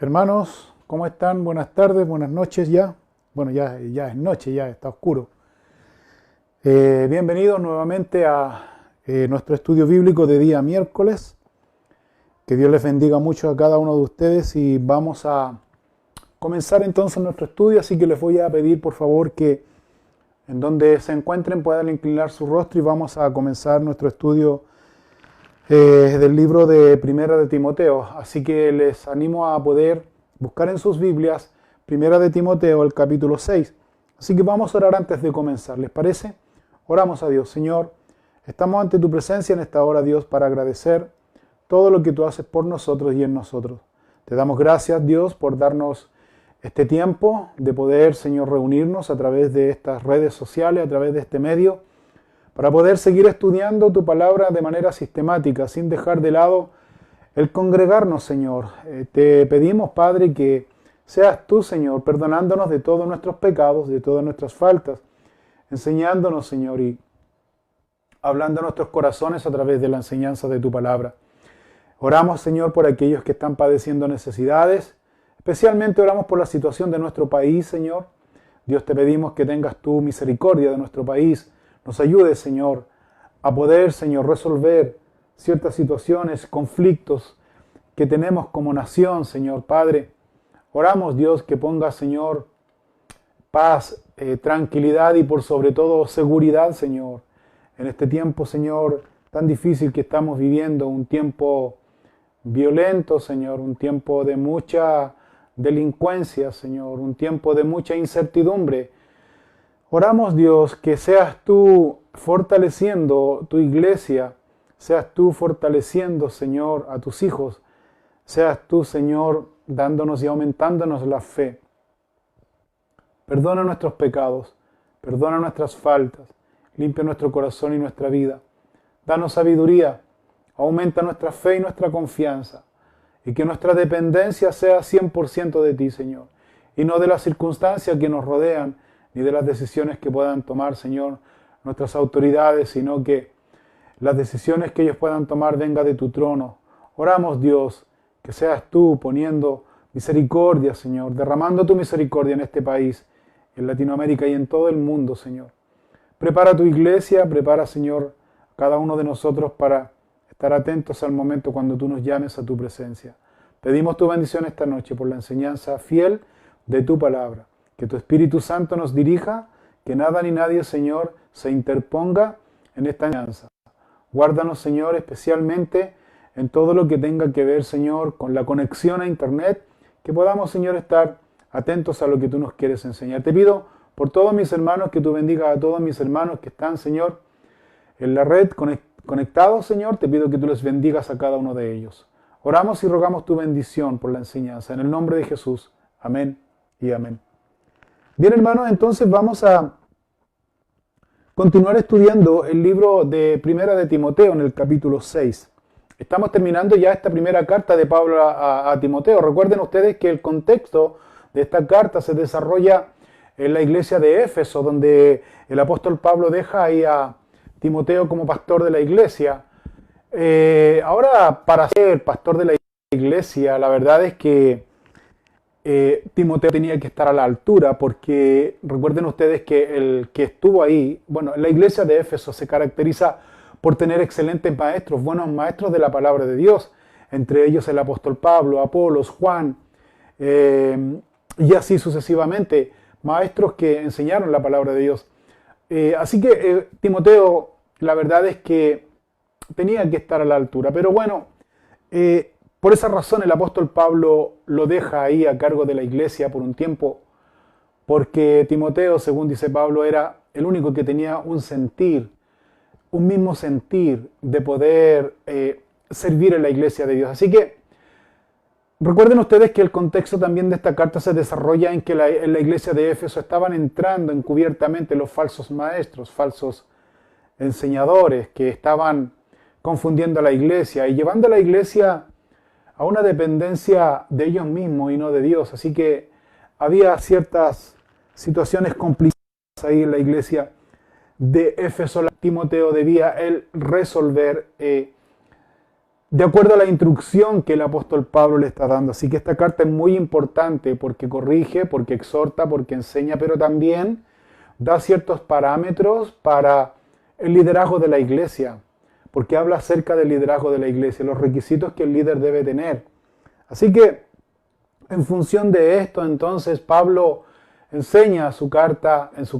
Hermanos, ¿cómo están? Buenas tardes, buenas noches ya. Bueno, ya es noche, ya está oscuro. Bienvenidos nuevamente a nuestro estudio bíblico de día miércoles. Que Dios les bendiga mucho a cada uno de ustedes y vamos a comenzar entonces nuestro estudio, así que les voy a pedir por favor que en donde se encuentren puedan inclinar su rostro y vamos a comenzar nuestro estudio del libro de Primera de Timoteo. Así que les animo a poder buscar en sus Biblias Primera de Timoteo, el capítulo 6. Así que vamos a orar antes de comenzar, ¿les parece? Oramos a Dios. Señor, estamos ante tu presencia en esta hora, Dios, para agradecer todo lo que tú haces por nosotros y en nosotros. Te damos gracias, Dios, por darnos este tiempo de poder, Señor, reunirnos a través de estas redes sociales, a través de este medio, para poder seguir estudiando tu palabra de manera sistemática, sin dejar de lado el congregarnos, Señor. Te pedimos, Padre, que seas tú, Señor, perdonándonos de todos nuestros pecados, de todas nuestras faltas, enseñándonos, Señor, y hablando a nuestros corazones a través de la enseñanza de tu palabra. Oramos, Señor, por aquellos que están padeciendo necesidades, especialmente oramos por la situación de nuestro país, Señor. Dios, te pedimos que tengas tu misericordia de nuestro país. Nos ayude, Señor, a poder, Señor, resolver ciertas situaciones, conflictos que tenemos como nación, Señor Padre. Oramos, Dios, que ponga, Señor, paz, tranquilidad y por sobre todo seguridad, Señor, en este tiempo, Señor, tan difícil que estamos viviendo, un tiempo violento, Señor, un tiempo de mucha delincuencia, Señor, un tiempo de mucha incertidumbre. Oramos, Dios, que seas tú fortaleciendo tu iglesia, seas tú fortaleciendo, Señor, a tus hijos, seas tú, Señor, dándonos y aumentándonos la fe. Perdona nuestros pecados, perdona nuestras faltas, limpia nuestro corazón y nuestra vida. Danos sabiduría, aumenta nuestra fe y nuestra confianza, y que nuestra dependencia sea 100% de ti, Señor, y no de las circunstancias que nos rodean, ni de las decisiones que puedan tomar, Señor, nuestras autoridades, sino que las decisiones que ellos puedan tomar venga de tu trono. Oramos, Dios, que seas tú poniendo misericordia, Señor, derramando tu misericordia en este país, en Latinoamérica y en todo el mundo, Señor. Prepara tu iglesia, prepara, Señor, a cada uno de nosotros para estar atentos al momento cuando tú nos llames a tu presencia. Pedimos tu bendición esta noche por la enseñanza fiel de tu palabra. Que tu Espíritu Santo nos dirija, que nada ni nadie, Señor, se interponga en esta enseñanza. Guárdanos, Señor, especialmente en todo lo que tenga que ver, Señor, con la conexión a Internet, que podamos, Señor, estar atentos a lo que tú nos quieres enseñar. Te pido por todos mis hermanos que tú bendigas a todos mis hermanos que están, Señor, en la red conectados, Señor. Te pido que tú les bendigas a cada uno de ellos. Oramos y rogamos tu bendición por la enseñanza. En el nombre de Jesús. Amén y amén. Bien, hermanos, entonces vamos a continuar estudiando el libro de Primera de Timoteo en el capítulo 6. Estamos terminando ya esta primera carta de Pablo a Timoteo. Recuerden ustedes que el contexto de esta carta se desarrolla en la iglesia de Éfeso, donde el apóstol Pablo deja ahí a Timoteo como pastor de la iglesia. Ahora, para ser pastor de la iglesia, la verdad es que Timoteo tenía que estar a la altura, porque recuerden ustedes que el que estuvo ahí, bueno, la iglesia de Éfeso se caracteriza por tener excelentes maestros, buenos maestros de la palabra de Dios, entre ellos el apóstol Pablo, Apolos, Juan, y así sucesivamente, maestros que enseñaron la palabra de Dios. Así que Timoteo, la verdad es que tenía que estar a la altura, pero bueno, por esa razón el apóstol Pablo lo deja ahí a cargo de la iglesia por un tiempo, porque Timoteo, según dice Pablo, era el único que tenía un sentir, un mismo sentir de poder servir en la iglesia de Dios. Así que recuerden ustedes que el contexto también de esta carta se desarrolla en que en la iglesia de Éfeso estaban entrando encubiertamente los falsos maestros, falsos enseñadores que estaban confundiendo a la iglesia y llevando a la iglesia a una dependencia de ellos mismos y no de Dios. Así que había ciertas situaciones complicadas ahí en la iglesia de Éfeso. Timoteo debía él resolver de acuerdo a la instrucción que el apóstol Pablo le está dando. Así que esta carta es muy importante porque corrige, porque exhorta, porque enseña, pero también da ciertos parámetros para el liderazgo de la iglesia, porque habla acerca del liderazgo de la iglesia, los requisitos que el líder debe tener. Así que, en función de esto, entonces, Pablo enseña en su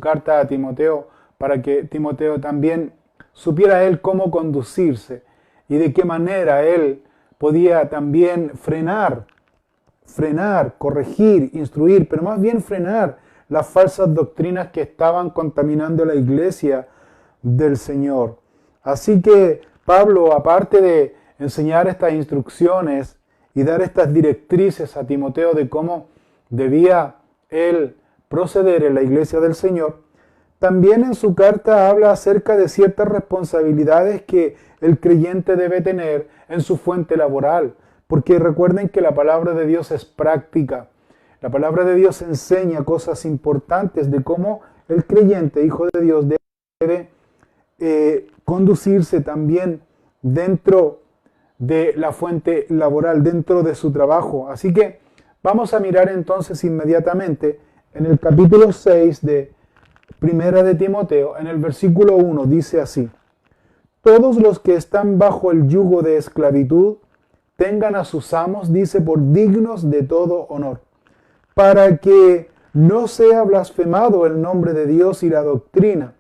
carta a Timoteo, para que Timoteo también supiera él cómo conducirse y de qué manera él podía también frenar, corregir, instruir, pero más bien frenar las falsas doctrinas que estaban contaminando la iglesia del Señor. Así que Pablo, aparte de enseñar estas instrucciones y dar estas directrices a Timoteo de cómo debía él proceder en la iglesia del Señor, también en su carta habla acerca de ciertas responsabilidades que el creyente debe tener en su fuente laboral, porque recuerden que la palabra de Dios es práctica. La palabra de Dios enseña cosas importantes de cómo el creyente, hijo de Dios, debe conducirse también dentro de la fuente laboral, dentro de su trabajo. Así que vamos a mirar entonces inmediatamente en el capítulo 6 de Primera de Timoteo, en el versículo 1, dice así: todos los que están bajo el yugo de esclavitud tengan a sus amos, dice, por dignos de todo honor, para que no sea blasfemado el nombre de Dios y la doctrina.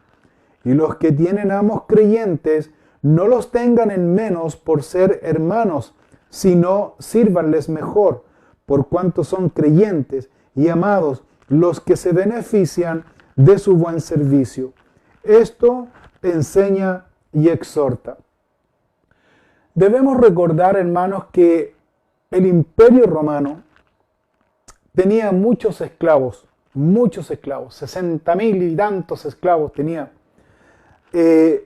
Y los que tienen amos creyentes no los tengan en menos por ser hermanos, sino sírvanles mejor, por cuanto son creyentes y amados los que se benefician de su buen servicio. Esto enseña y exhorta. Debemos recordar, hermanos, que el Imperio Romano tenía muchos esclavos, 60.000 y tantos esclavos tenía.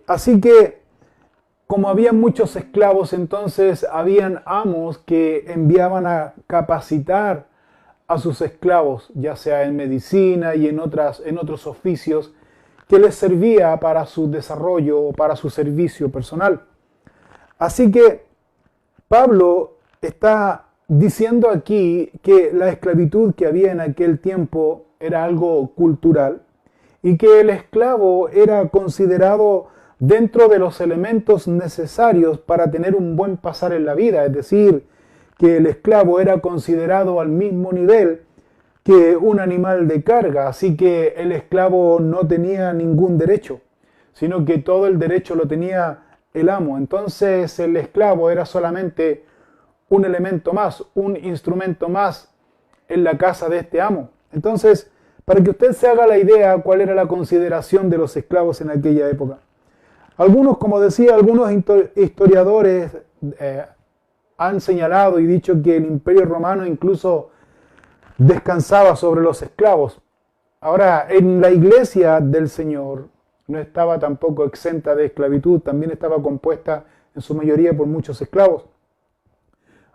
Así que, como había muchos esclavos, entonces habían amos que enviaban a capacitar a sus esclavos, ya sea en medicina y en otros oficios, que les servía para su desarrollo o para su servicio personal. Así que Pablo está diciendo aquí que la esclavitud que había en aquel tiempo era algo cultural y que el esclavo era considerado dentro de los elementos necesarios para tener un buen pasar en la vida, es decir, que el esclavo era considerado al mismo nivel que un animal de carga, así que el esclavo no tenía ningún derecho, sino que todo el derecho lo tenía el amo. Entonces el esclavo era solamente un elemento más, un instrumento más en la casa de este amo. Entonces, para que usted se haga la idea cuál era la consideración de los esclavos en aquella época. Algunos, como decía, algunos historiadores han señalado y dicho que el Imperio Romano incluso descansaba sobre los esclavos. Ahora, en la iglesia del Señor no estaba tampoco exenta de esclavitud, también estaba compuesta en su mayoría por muchos esclavos.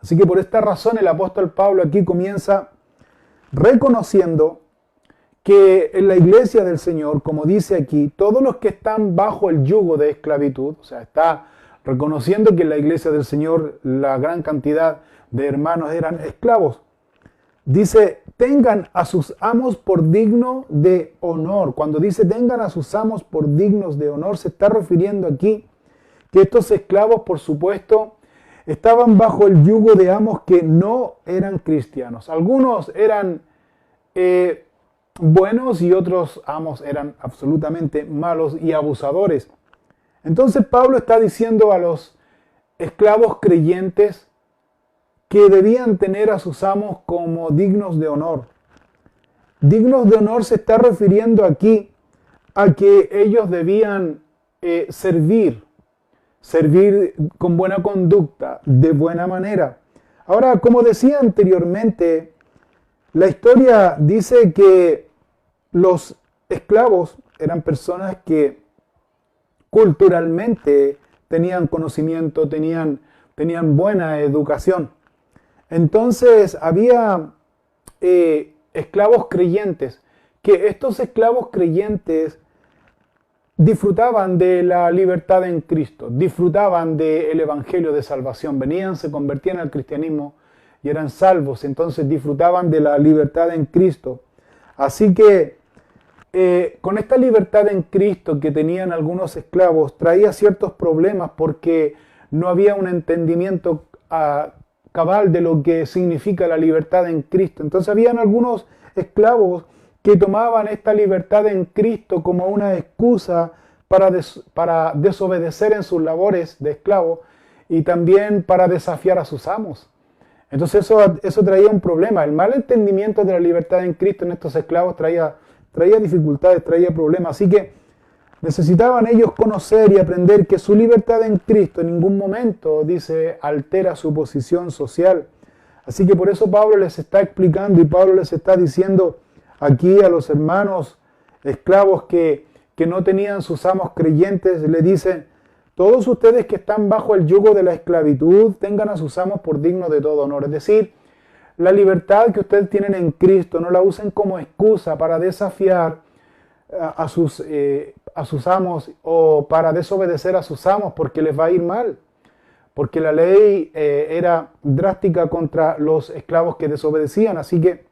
Así que por esta razón el apóstol Pablo aquí comienza reconociendo que en la iglesia del Señor, como dice aquí, todos los que están bajo el yugo de esclavitud, o sea, está reconociendo que en la iglesia del Señor la gran cantidad de hermanos eran esclavos. Dice, tengan a sus amos por digno de honor. Cuando dice tengan a sus amos por dignos de honor, se está refiriendo aquí que estos esclavos, por supuesto, estaban bajo el yugo de amos que no eran cristianos. Algunos eran buenos y otros amos eran absolutamente malos y abusadores. Entonces Pablo está diciendo a los esclavos creyentes que debían tener a sus amos como dignos de honor. Dignos de honor se está refiriendo aquí a que ellos debían servir con buena conducta, de buena manera. Ahora, como decía anteriormente, la historia dice que los esclavos eran personas que culturalmente tenían conocimiento, tenían buena educación. Entonces había esclavos creyentes, que estos esclavos creyentes disfrutaban de la libertad en Cristo, disfrutaban del Evangelio de salvación. Venían, se convertían al cristianismo y eran salvos, entonces disfrutaban de la libertad en Cristo. Así que con esta libertad en Cristo que tenían algunos esclavos, traía ciertos problemas porque no había un entendimiento cabal de lo que significa la libertad en Cristo. Entonces habían algunos esclavos que tomaban esta libertad en Cristo como una excusa para desobedecer en sus labores de esclavo y también para desafiar a sus amos. Entonces eso traía un problema. El mal entendimiento de la libertad en Cristo en estos esclavos traía dificultades, traía problemas. Así que necesitaban ellos conocer y aprender que su libertad en Cristo en ningún momento, dice, altera su posición social. Así que por eso Pablo les está explicando y Pablo les está diciendo aquí a los hermanos esclavos que no tenían sus amos creyentes, le dice: todos ustedes que están bajo el yugo de la esclavitud, tengan a sus amos por dignos de todo honor. Es decir, la libertad que ustedes tienen en Cristo no la usen como excusa para desafiar a sus amos o para desobedecer a sus amos porque les va a ir mal. Porque la ley era drástica contra los esclavos que desobedecían. Así que,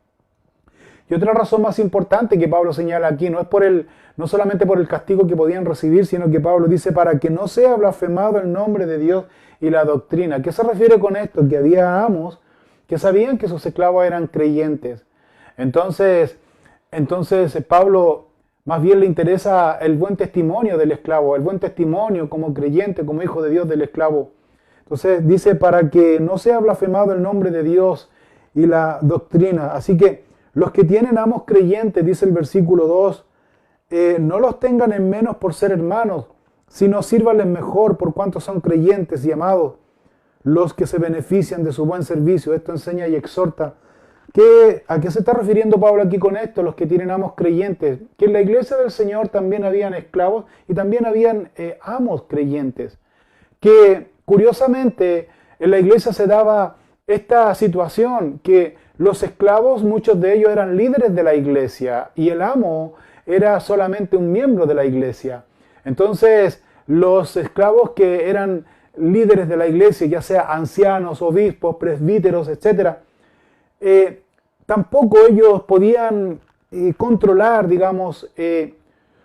y otra razón más importante que Pablo señala aquí, no solamente por el castigo que podían recibir, sino que Pablo dice para que no sea blasfemado el nombre de Dios y la doctrina. ¿A qué se refiere con esto? Que había amos que sabían que sus esclavos eran creyentes. Entonces Pablo más bien le interesa el buen testimonio del esclavo, el buen testimonio como creyente, como hijo de Dios del esclavo. Entonces dice para que no sea blasfemado el nombre de Dios y la doctrina. Así que los que tienen amos creyentes, dice el versículo 2, no los tengan en menos por ser hermanos, sino sírvanles mejor por cuanto son creyentes y amados, los que se benefician de su buen servicio. Esto enseña y exhorta. ¿A qué se está refiriendo Pablo aquí con esto? Los que tienen amos creyentes. Que en la iglesia del Señor también habían esclavos y también habían amos creyentes. Que curiosamente en la iglesia se daba esta situación, que los esclavos, muchos de ellos eran líderes de la iglesia y el amo era solamente un miembro de la iglesia. Entonces los esclavos que eran líderes de la iglesia, ya sea ancianos, obispos, presbíteros, etc., tampoco ellos podían controlar, digamos,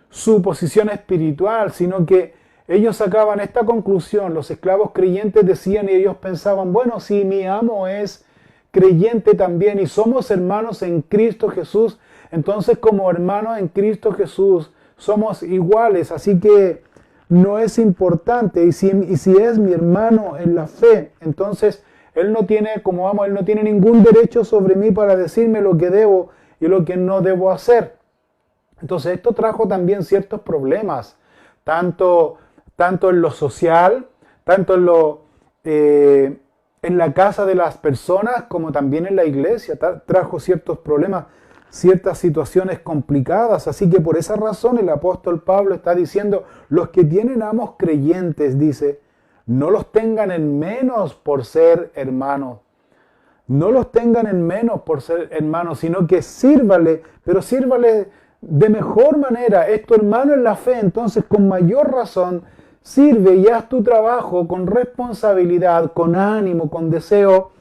su posición espiritual, sino que ellos sacaban esta conclusión. Los esclavos creyentes decían y ellos pensaban, bueno, si mi amo es creyente también y somos hermanos en Cristo Jesús, entonces como hermanos en Cristo Jesús somos iguales, así que no es importante. Y si es mi hermano en la fe, entonces él no tiene, como amo, él no tiene ningún derecho sobre mí para decirme lo que debo y lo que no debo hacer. Entonces esto trajo también ciertos problemas, tanto en lo social, tanto en la casa de las personas, como también en la iglesia. Trajo ciertos problemas, ciertas situaciones complicadas. Así que por esa razón el apóstol Pablo está diciendo, los que tienen amos creyentes, dice, no los tengan en menos por ser hermanos. No los tengan en menos por ser hermanos, sino que sírvale, pero sírvale de mejor manera. Es tu hermano en la fe, entonces con mayor razón sirve y haz tu trabajo con responsabilidad, con ánimo, con deseo,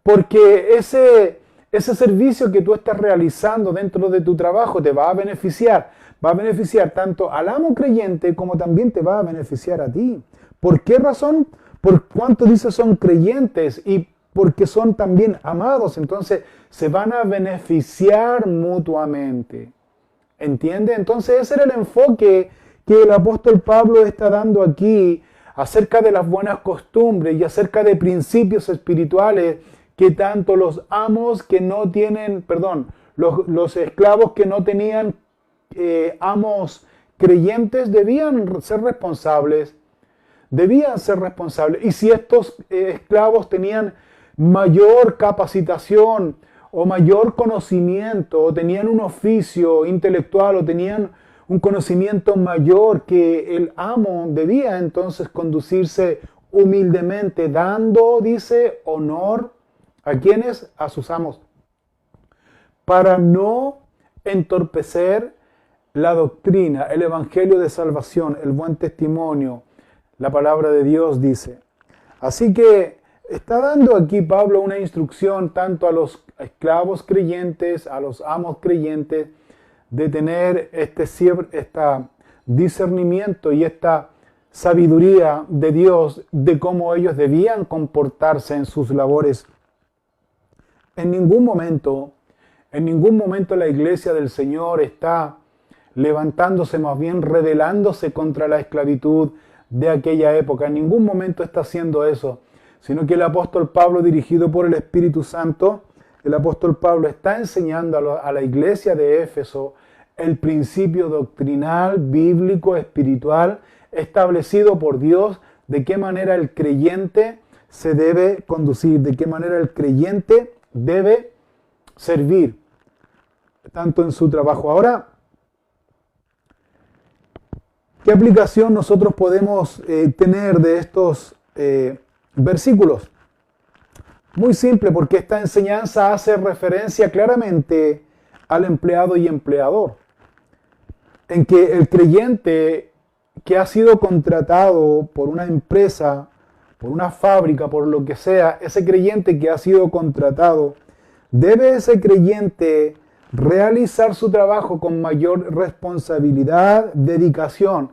porque ese servicio que tú estás realizando dentro de tu trabajo te va a beneficiar. Va a beneficiar tanto al amo creyente como también te va a beneficiar a ti. ¿Por qué razón? Por cuanto dice son creyentes y porque son también amados. Entonces se van a beneficiar mutuamente. ¿Entiende? Entonces ese era el enfoque que el apóstol Pablo está dando aquí acerca de las buenas costumbres y acerca de principios espirituales que tanto los amos que no tienen, los esclavos que no tenían amos creyentes debían ser responsables. Y si estos esclavos tenían mayor capacitación o mayor conocimiento, o tenían un oficio intelectual, o tenían un conocimiento mayor que el amo, debía entonces conducirse humildemente, dando, dice, honor ¿a quiénes? A sus amos, para no entorpecer la doctrina, el evangelio de salvación, el buen testimonio, la palabra de Dios dice. Así que está dando aquí Pablo una instrucción tanto a los esclavos creyentes, a los amos creyentes, de tener este discernimiento y esta sabiduría de Dios de cómo ellos debían comportarse en sus labores. En ningún momento la iglesia del Señor está levantándose, más bien rebelándose contra la esclavitud de aquella época. En ningún momento está haciendo eso, sino que el apóstol Pablo, dirigido por el Espíritu Santo, el apóstol Pablo está enseñando a la iglesia de Éfeso el principio doctrinal, bíblico, espiritual, establecido por Dios, de qué manera el creyente se debe conducir, de qué manera el creyente debe servir, tanto en su trabajo. Ahora, ¿qué aplicación nosotros podemos tener de estos versículos? Muy simple, porque esta enseñanza hace referencia claramente al empleado y empleador, en que el creyente que ha sido contratado por una empresa, por una fábrica, por lo que sea, ese creyente que ha sido contratado, debe ese creyente realizar su trabajo con mayor responsabilidad, dedicación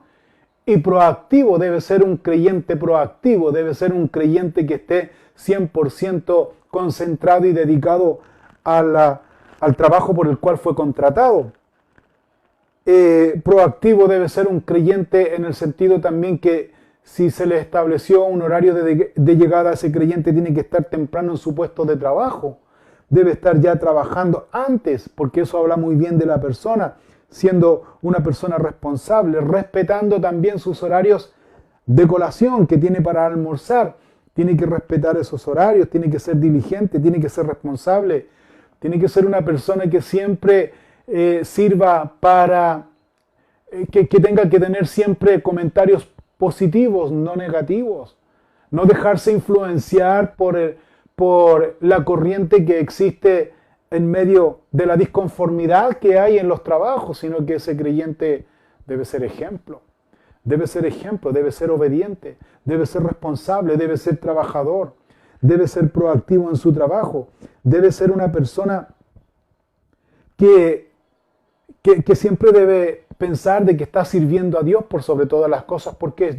y proactivo. Debe ser un creyente proactivo, debe ser un creyente que esté 100% concentrado y dedicado al trabajo por el cual fue contratado. Proactivo debe ser un creyente en el sentido también que si se le estableció un horario de llegada, ese creyente tiene que estar temprano en su puesto de trabajo. Debe estar ya trabajando antes, porque eso habla muy bien de la persona, siendo una persona responsable, respetando también sus horarios de colación que tiene para almorzar. Tiene que respetar esos horarios, tiene que ser diligente, tiene que ser responsable, tiene que ser una persona que siempre sirva para, que tenga que tener siempre comentarios positivos, no negativos. No dejarse influenciar por la corriente que existe en medio de la disconformidad que hay en los trabajos, sino que ese creyente debe ser ejemplo. Debe ser ejemplo, debe ser obediente, debe ser responsable, debe ser trabajador, debe ser proactivo en su trabajo, debe ser una persona que siempre debe pensar de que está sirviendo a Dios por sobre todas las cosas, porque es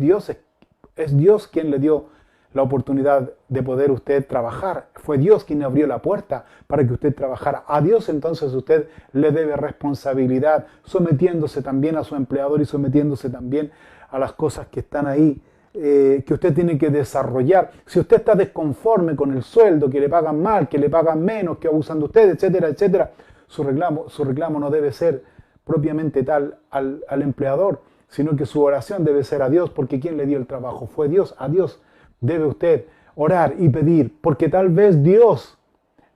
Dios quien le dio la oportunidad de poder usted trabajar. Fue Dios quien abrió la puerta para que usted trabajara. A Dios entonces usted le debe responsabilidad, sometiéndose también a su empleador y sometiéndose también a las cosas que están ahí, que usted tiene que desarrollar. Si usted está desconforme con el sueldo, que le pagan mal, que le pagan menos, que abusan de usted, etcétera, etcétera, su reclamo no debe ser propiamente tal al empleador, sino que su oración debe ser a Dios, porque quien le dio el trabajo fue Dios. A Dios debe usted orar y pedir, porque tal vez Dios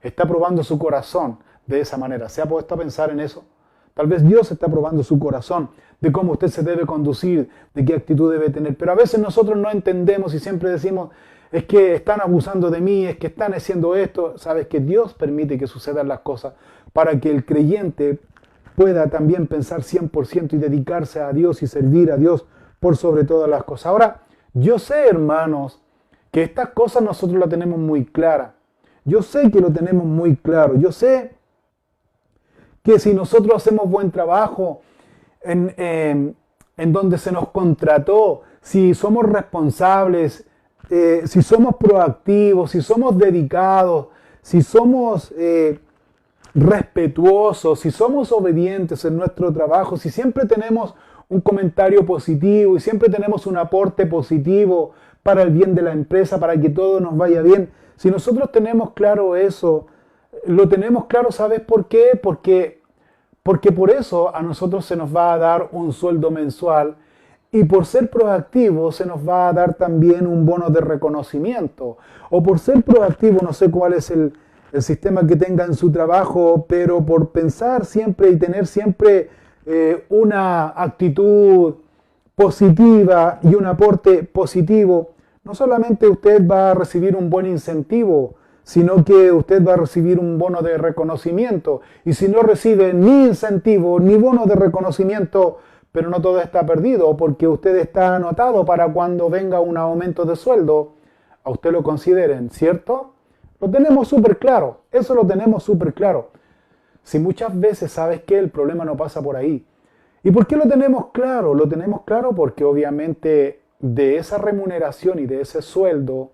está probando su corazón de esa manera. ¿Se ha puesto a pensar en eso? Tal vez Dios está probando su corazón de cómo usted se debe conducir, de qué actitud debe tener. Pero a veces nosotros no entendemos y siempre decimos, es que están abusando de mí, es que están haciendo esto. Sabes que Dios permite que sucedan las cosas para que el creyente pueda también pensar 100% y dedicarse a Dios y servir a Dios por sobre todas las cosas. Ahora, yo sé, hermanos, que estas cosas nosotros las tenemos muy claras. Yo sé que lo tenemos muy claro. Yo sé que si nosotros hacemos buen trabajo en donde se nos contrató, si somos responsables, si somos proactivos, si somos dedicados, si somos respetuosos, si somos obedientes en nuestro trabajo, si siempre tenemos un comentario positivo y siempre tenemos un aporte positivo para el bien de la empresa, para que todo nos vaya bien. Si nosotros tenemos claro eso, lo tenemos claro, ¿sabes por qué? Porque por eso a nosotros se nos va a dar un sueldo mensual y por ser proactivo se nos va a dar también un bono de reconocimiento. O por ser proactivo, no sé cuál es el sistema que tenga en su trabajo, pero por pensar siempre y tener siempre una actitud positiva y un aporte positivo, no solamente usted va a recibir un buen incentivo, sino que usted va a recibir un bono de reconocimiento. Y si no recibe ni incentivo ni bono de reconocimiento, pero no todo está perdido, porque usted está anotado para cuando venga un aumento de sueldo, a usted lo consideren, ¿cierto? Lo tenemos súper claro, eso lo tenemos súper claro. Si muchas veces, ¿sabes qué? El problema no pasa por ahí. ¿Y por qué lo tenemos claro? Lo tenemos claro porque obviamente de esa remuneración y de ese sueldo,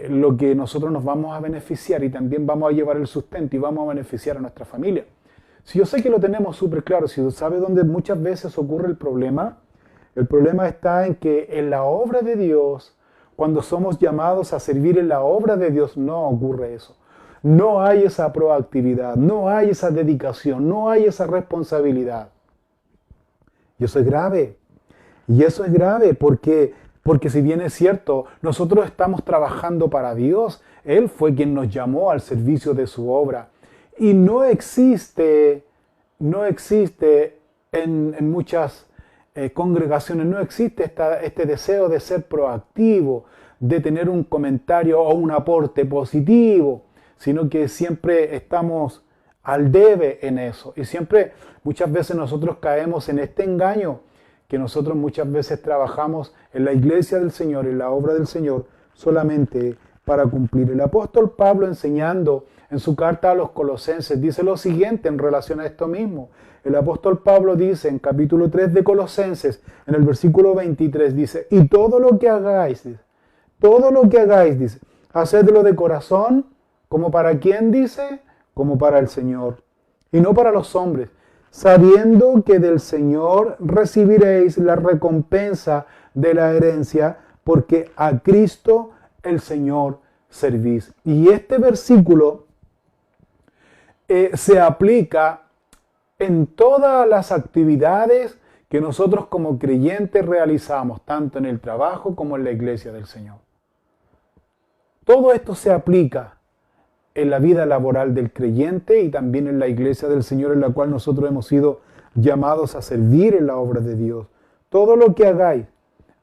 lo que nosotros nos vamos a beneficiar y también vamos a llevar el sustento y vamos a beneficiar a nuestra familia. Si yo sé que lo tenemos súper claro, si usted sabe dónde muchas veces ocurre el problema está en que en la obra de Dios, cuando somos llamados a servir en la obra de Dios, no ocurre eso. No hay esa proactividad, no hay esa dedicación, no hay esa responsabilidad. Y eso es grave. Y eso es grave porque si bien es cierto, nosotros estamos trabajando para Dios, Él fue quien nos llamó al servicio de su obra. Y no existe en muchas congregaciones, no existe este deseo de ser proactivo, de tener un comentario o un aporte positivo, sino que siempre estamos al debe en eso. Y muchas veces nosotros caemos en este engaño, que nosotros muchas veces trabajamos en la iglesia del Señor, en la obra del Señor, solamente para cumplir. El apóstol Pablo, enseñando en su carta a los Colosenses, dice lo siguiente en relación a esto mismo. El apóstol Pablo dice en capítulo 3 de Colosenses, en el versículo 23, dice, y todo lo que hagáis, dice, hacedlo de corazón, como para quién, dice, como para el Señor, y no para los hombres, sabiendo que del Señor recibiréis la recompensa de la herencia, porque a Cristo el Señor servís. Y este versículo se aplica en todas las actividades que nosotros como creyentes realizamos, tanto en el trabajo como en la iglesia del Señor. Todo esto se aplica en la vida laboral del creyente y también en la iglesia del Señor, en la cual nosotros hemos sido llamados a servir en la obra de Dios. Todo lo que hagáis,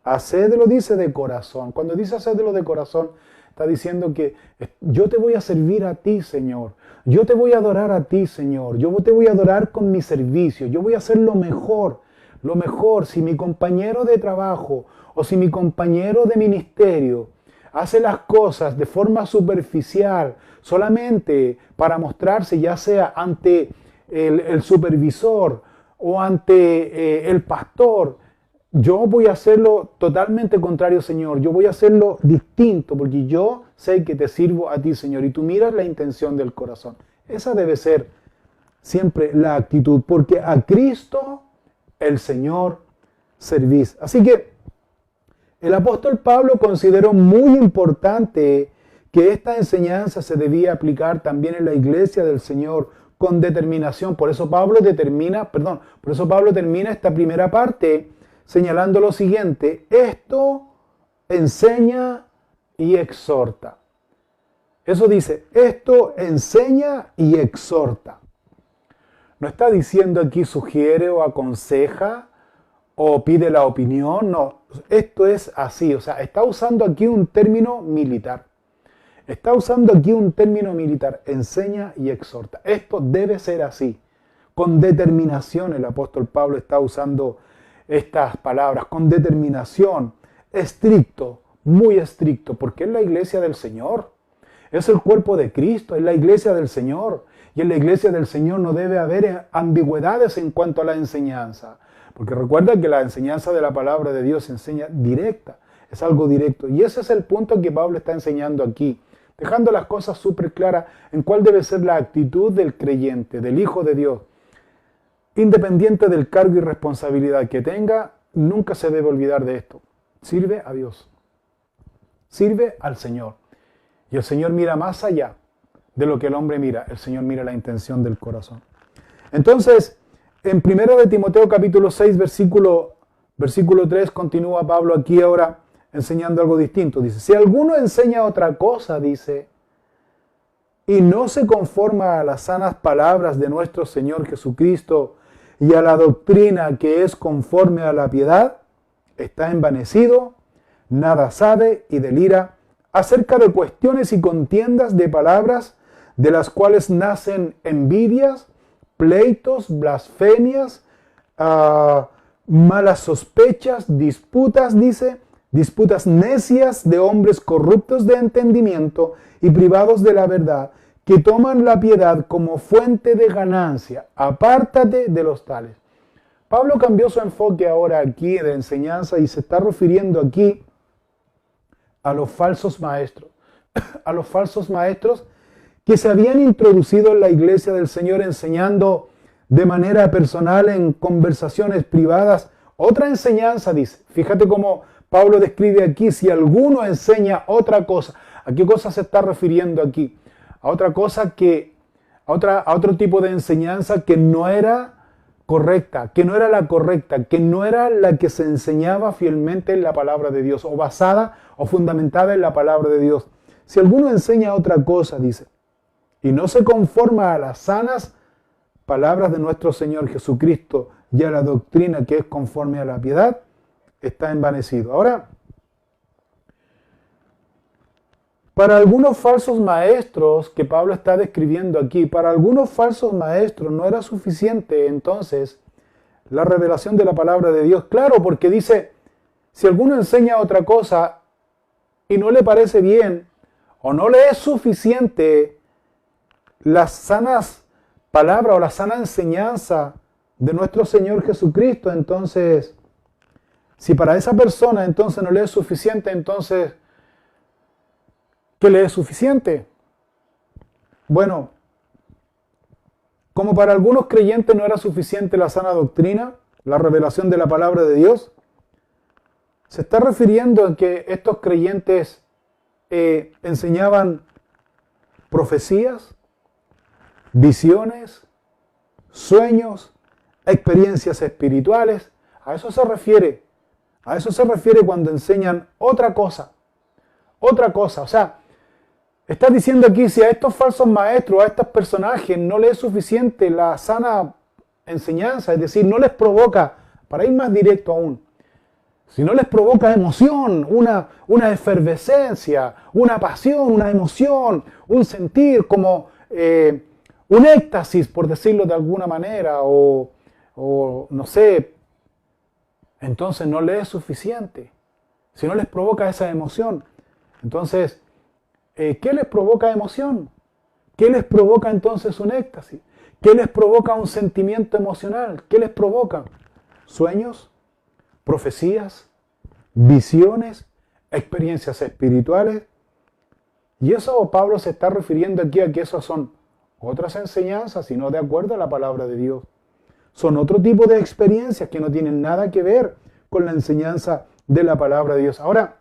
hacedlo, dice, de corazón. Cuando dice hacedlo de corazón, está diciendo que yo te voy a servir a ti, Señor. Yo te voy a adorar a ti, Señor. Yo te voy a adorar con mi servicio. Yo voy a hacer lo mejor. Lo mejor, si mi compañero de trabajo o si mi compañero de ministerio hace las cosas de forma superficial, solamente para mostrarse, ya sea ante el supervisor o ante el pastor, yo voy a hacerlo totalmente contrario, Señor. Yo voy a hacerlo distinto, porque yo sé que te sirvo a ti, Señor. Y tú miras la intención del corazón. Esa debe ser siempre la actitud, porque a Cristo el Señor servís. Así que el apóstol Pablo consideró muy importante que esta enseñanza se debía aplicar también en la iglesia del Señor con determinación. Por eso Pablo termina esta primera parte señalando lo siguiente: esto enseña y exhorta. Eso dice, esto enseña y exhorta. No está diciendo aquí sugiere o aconseja o pide la opinión, no. Esto es así, o sea, está usando aquí un término militar. Enseña y exhorta. Esto debe ser así. Con determinación el apóstol Pablo está usando estas palabras, con determinación, estricto, muy estricto, porque es la iglesia del Señor. Es el cuerpo de Cristo, es la iglesia del Señor. Y en la iglesia del Señor no debe haber ambigüedades en cuanto a la enseñanza. Porque recuerda que la enseñanza de la palabra de Dios se enseña directa, es algo directo. Y ese es el punto que Pablo está enseñando aquí, dejando las cosas súper claras en cuál debe ser la actitud del creyente, del Hijo de Dios. Independiente del cargo y responsabilidad que tenga, nunca se debe olvidar de esto. Sirve a Dios, sirve al Señor. Y el Señor mira más allá de lo que el hombre mira. El Señor mira la intención del corazón. Entonces, en 1 de Timoteo capítulo 6, versículo 3, continúa Pablo aquí ahora enseñando algo distinto. Dice, si alguno enseña otra cosa, dice, y no se conforma a las sanas palabras de nuestro Señor Jesucristo y a la doctrina que es conforme a la piedad, está envanecido, nada sabe y delira acerca de cuestiones y contiendas de palabras, de las cuales nacen envidias, pleitos, blasfemias, malas sospechas, disputas, dice, disputas necias de hombres corruptos de entendimiento y privados de la verdad, que toman la piedad como fuente de ganancia. Apártate de los tales. Pablo cambió su enfoque ahora aquí de enseñanza y se está refiriendo aquí a los falsos maestros. A los falsos maestros que se habían introducido en la iglesia del Señor enseñando de manera personal en conversaciones privadas. Otra enseñanza, dice. Fíjate cómo Pablo describe aquí, si alguno enseña otra cosa. ¿A qué cosa se está refiriendo aquí? A otra cosa a otro tipo de enseñanza que no era correcta, que no era la correcta, que no era la que se enseñaba fielmente en la palabra de Dios, o basada o fundamentada en la palabra de Dios. Si alguno enseña otra cosa, dice, y no se conforma a las sanas palabras de nuestro Señor Jesucristo y a la doctrina que es conforme a la piedad, está envanecido. Ahora, para algunos falsos maestros que Pablo está describiendo aquí, para algunos falsos maestros no era suficiente entonces la revelación de la palabra de Dios. Claro, porque dice, si alguno enseña otra cosa y no le parece bien o no le es suficiente las sanas palabras o la sana enseñanza de nuestro Señor Jesucristo, entonces, si para esa persona entonces no le es suficiente, entonces, ¿qué le es suficiente? Bueno, como para algunos creyentes no era suficiente la sana doctrina, la revelación de la palabra de Dios, se está refiriendo a que estos creyentes enseñaban profecías, visiones, sueños, experiencias espirituales. A eso se refiere cuando enseñan otra cosa. Otra cosa, o sea, está diciendo aquí, si a estos falsos maestros, a estos personajes no les es suficiente la sana enseñanza, es decir, no les provoca, para ir más directo aún, si no les provoca emoción, una efervescencia, una pasión, una emoción, un sentir como un éxtasis, por decirlo de alguna manera, o no sé, entonces no les es suficiente. Si no les provoca esa emoción, entonces, ¿qué les provoca emoción? ¿Qué les provoca entonces un éxtasis? ¿Qué les provoca un sentimiento emocional? ¿Qué les provoca? Sueños, profecías, visiones, experiencias espirituales. Y eso Pablo se está refiriendo aquí a que esas son otras enseñanzas y no de acuerdo a la palabra de Dios. Son otro tipo de experiencias que no tienen nada que ver con la enseñanza de la palabra de Dios. Ahora,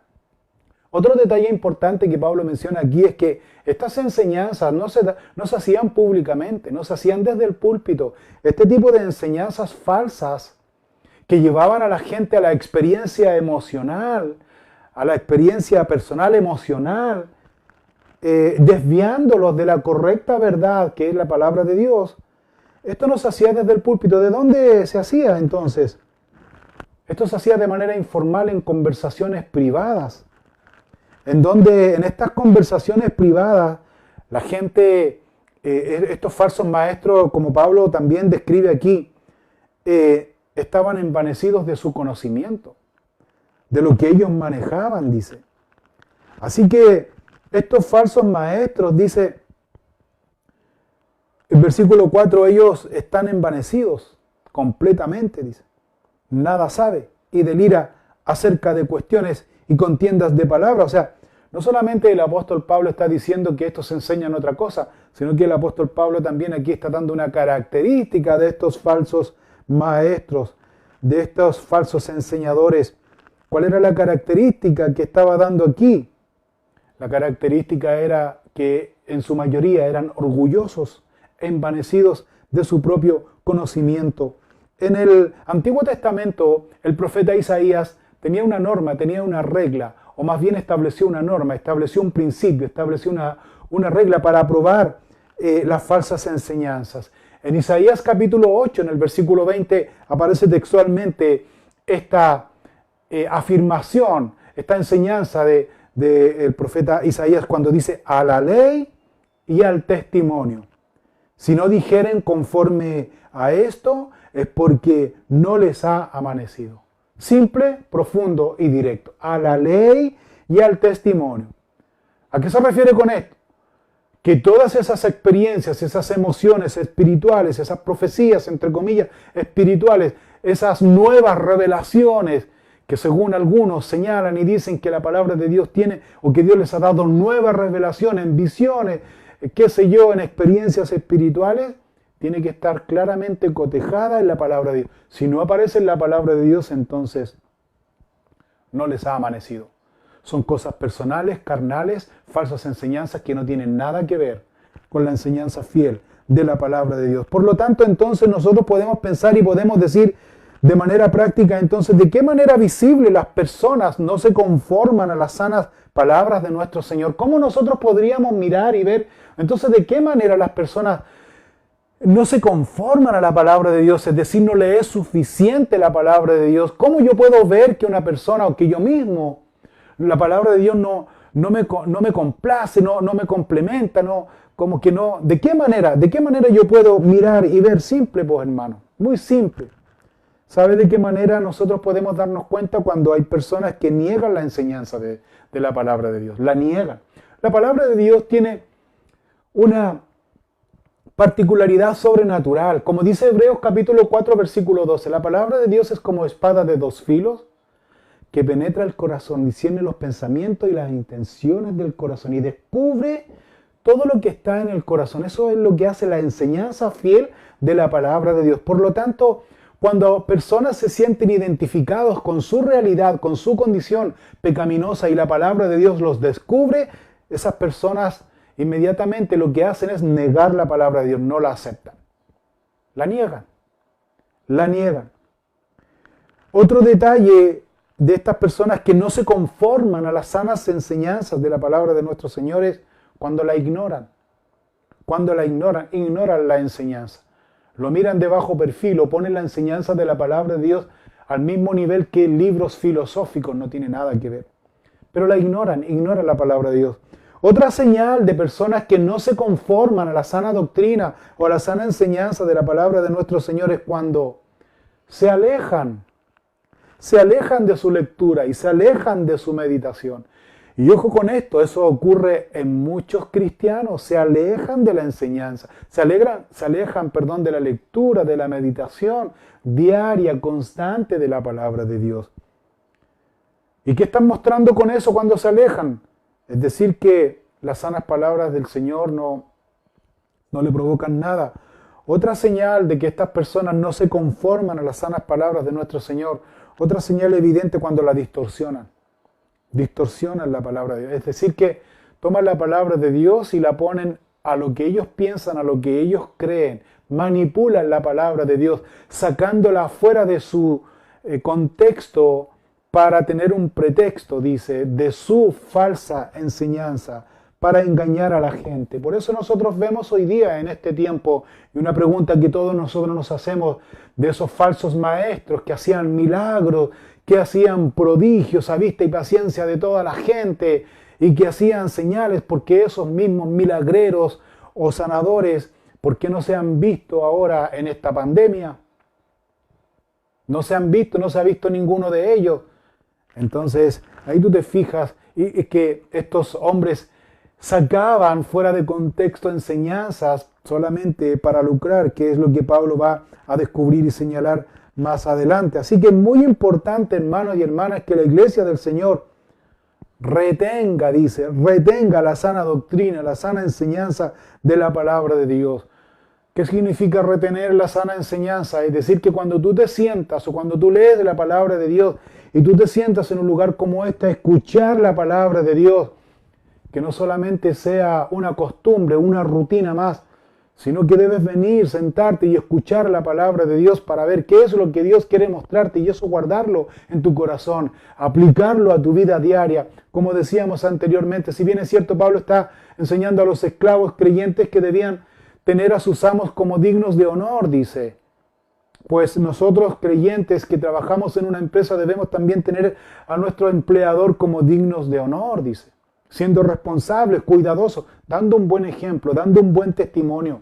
otro detalle importante que Pablo menciona aquí es que estas enseñanzas no se hacían públicamente, no se hacían desde el púlpito. Este tipo de enseñanzas falsas que llevaban a la gente a la experiencia emocional, a la experiencia personal emocional, desviándolos de la correcta verdad que es la palabra de Dios. Esto no se hacía desde el púlpito. ¿De dónde se hacía entonces? Esto se hacía de manera informal en conversaciones privadas, en donde en estas conversaciones privadas la gente, estos falsos maestros, como Pablo también describe aquí, estaban envanecidos de su conocimiento, de lo que ellos manejaban, dice. Así que estos falsos maestros, dice el versículo 4, ellos están envanecidos completamente, dice. Nada sabe y delira acerca de cuestiones y contiendas de palabras. O sea, no solamente el apóstol Pablo está diciendo que estos enseñan otra cosa, sino que el apóstol Pablo también aquí está dando una característica de estos falsos maestros, de estos falsos enseñadores. ¿Cuál era la característica que estaba dando aquí? La característica era que en su mayoría eran orgullosos, envanecidos de su propio conocimiento. En el Antiguo Testamento, el profeta Isaías tenía una norma, tenía una regla, o más bien estableció una norma, estableció un principio, estableció una regla para aprobar las falsas enseñanzas. En Isaías capítulo 8, en el versículo 20, aparece textualmente esta afirmación, esta enseñanza de del profeta Isaías cuando dice a la ley y al testimonio. Si no dijeren conforme a esto, es porque no les ha amanecido. Simple, profundo y directo. A la ley y al testimonio. ¿A qué se refiere con esto? Que todas esas experiencias, esas emociones espirituales, esas profecías, entre comillas, espirituales, esas nuevas revelaciones que según algunos señalan y dicen que la palabra de Dios tiene, o que Dios les ha dado nuevas revelaciones, en visiones, qué sé yo, en experiencias espirituales, tiene que estar claramente cotejada en la palabra de Dios. Si no aparece en la palabra de Dios, entonces no les ha amanecido. Son cosas personales, carnales, falsas enseñanzas que no tienen nada que ver con la enseñanza fiel de la palabra de Dios. Por lo tanto, entonces nosotros podemos pensar y podemos decir de manera práctica, entonces, ¿de qué manera visible las personas no se conforman a las sanas palabras de nuestro Señor? ¿Cómo nosotros podríamos mirar y ver, entonces, de qué manera las personas no se conforman a la palabra de Dios? Es decir, no le es suficiente la palabra de Dios. ¿Cómo yo puedo ver que una persona o que yo mismo, la palabra de Dios no me complace, no me complementa, como que no? ¿De qué manera yo puedo mirar y ver? Simple, pues, hermano, muy simple. ¿Sabe de qué manera nosotros podemos darnos cuenta cuando hay personas que niegan la enseñanza de la palabra de Dios? La niegan. La palabra de Dios tiene una particularidad sobrenatural. Como dice Hebreos capítulo 4, versículo 12, la palabra de Dios es como espada de dos filos que penetra el corazón, discierne los pensamientos y las intenciones del corazón y descubre todo lo que está en el corazón. Eso es lo que hace la enseñanza fiel de la palabra de Dios. Por lo tanto, cuando personas se sienten identificados con su realidad, con su condición pecaminosa y la palabra de Dios los descubre, esas personas inmediatamente lo que hacen es negar la palabra de Dios, no la aceptan. La niegan. La niegan. Otro detalle de estas personas que no se conforman a las sanas enseñanzas de la palabra de nuestro Señor es cuando la ignoran. Cuando la ignoran la enseñanza. Lo miran de bajo perfil o ponen la enseñanza de la palabra de Dios al mismo nivel que libros filosóficos, no tiene nada que ver. Pero la ignoran la palabra de Dios. Otra señal de personas que no se conforman a la sana doctrina o a la sana enseñanza de la palabra de nuestro Señor es cuando se alejan de su lectura y se alejan de su meditación. Y ojo con esto, eso ocurre en muchos cristianos, se alejan de la enseñanza, se alejan de la lectura, de la meditación diaria, constante de la palabra de Dios. ¿Y qué están mostrando con eso cuando se alejan? Es decir, que las sanas palabras del Señor no le provocan nada. Otra señal de que estas personas no se conforman a las sanas palabras de nuestro Señor, otra señal evidente cuando la distorsionan la palabra de Dios. Es decir, que toman la palabra de Dios y la ponen a lo que ellos piensan, a lo que ellos creen. Manipulan la palabra de Dios, sacándola fuera de su contexto para tener un pretexto, dice, de su falsa enseñanza, para engañar a la gente. Por eso nosotros vemos hoy día en este tiempo, y una pregunta que todos nosotros nos hacemos, de esos falsos maestros que hacían milagros, que hacían prodigios a vista y paciencia de toda la gente y que hacían señales, porque esos mismos milagreros o sanadores, ¿por qué no se han visto ahora en esta pandemia? No se ha visto ninguno de ellos. Entonces, ahí tú te fijas y que estos hombres sacaban fuera de contexto enseñanzas solamente para lucrar, que es lo que Pablo va a descubrir y señalar más adelante. Así que es muy importante, hermanos y hermanas, que la iglesia del Señor retenga la sana doctrina, la sana enseñanza de la palabra de Dios. ¿Qué significa retener la sana enseñanza? Es decir, que cuando tú te sientas o cuando tú lees la palabra de Dios y tú te sientas en un lugar como este a escuchar la palabra de Dios, que no solamente sea una costumbre, una rutina más, sino que debes venir, sentarte y escuchar la palabra de Dios para ver qué es lo que Dios quiere mostrarte y eso guardarlo en tu corazón, aplicarlo a tu vida diaria. Como decíamos anteriormente, si bien es cierto, Pablo está enseñando a los esclavos creyentes que debían tener a sus amos como dignos de honor, dice. Pues nosotros creyentes que trabajamos en una empresa debemos también tener a nuestro empleador como dignos de honor, dice. siendo responsables, cuidadosos, dando un buen ejemplo, dando un buen testimonio.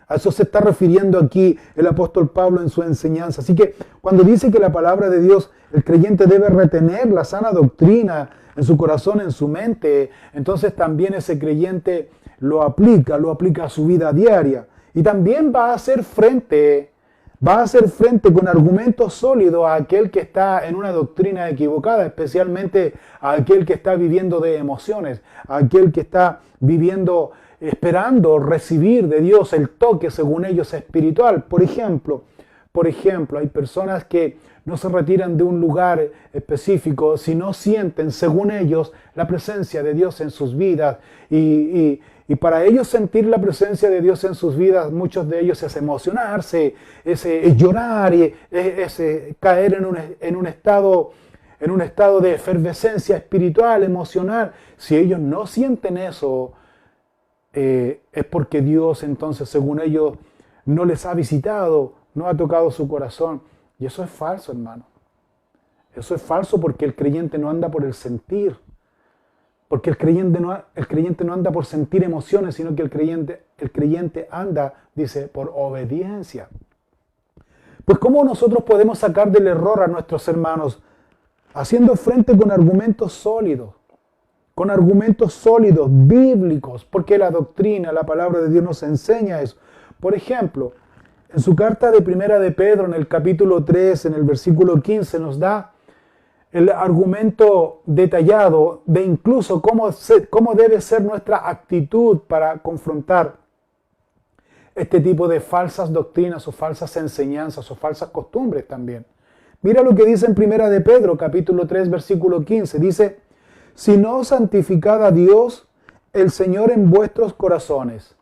A eso se está refiriendo aquí el apóstol Pablo en su enseñanza. Así que cuando dice que la palabra de Dios, el creyente debe retener la sana doctrina en su corazón, en su mente, entonces también ese creyente lo aplica a su vida diaria. Y también va a hacer frente con argumentos sólidos a aquel que está en una doctrina equivocada, especialmente a aquel que está viviendo de emociones, a aquel que está viviendo esperando recibir de Dios el toque, según ellos, espiritual. Por ejemplo, hay personas que no se retiran de un lugar específico si no sienten, según ellos, la presencia de Dios en sus vidas. Y para ellos sentir la presencia de Dios en sus vidas, muchos de ellos es emocionarse, es llorar, es caer en un estado de efervescencia espiritual, emocional. Si ellos no sienten eso, es porque Dios entonces, según ellos, no les ha visitado, no ha tocado su corazón. Y eso es falso, hermano. Eso es falso porque el creyente no anda por el sentir. Porque el creyente no anda por sentir emociones, sino que el creyente anda, dice, por obediencia. Pues ¿cómo nosotros podemos sacar del error a nuestros hermanos? Haciendo frente con argumentos sólidos. Con argumentos sólidos, bíblicos, porque la doctrina, la palabra de Dios nos enseña eso. Por ejemplo, en su carta de Primera de Pedro, en el capítulo 3, en el versículo 15, nos da el argumento detallado de incluso cómo debe ser nuestra actitud para confrontar este tipo de falsas doctrinas o falsas enseñanzas o falsas costumbres también. Mira lo que dice en Primera de Pedro, capítulo 3, versículo 15. Dice: sino santificad a Dios, el Señor, en vuestros corazones,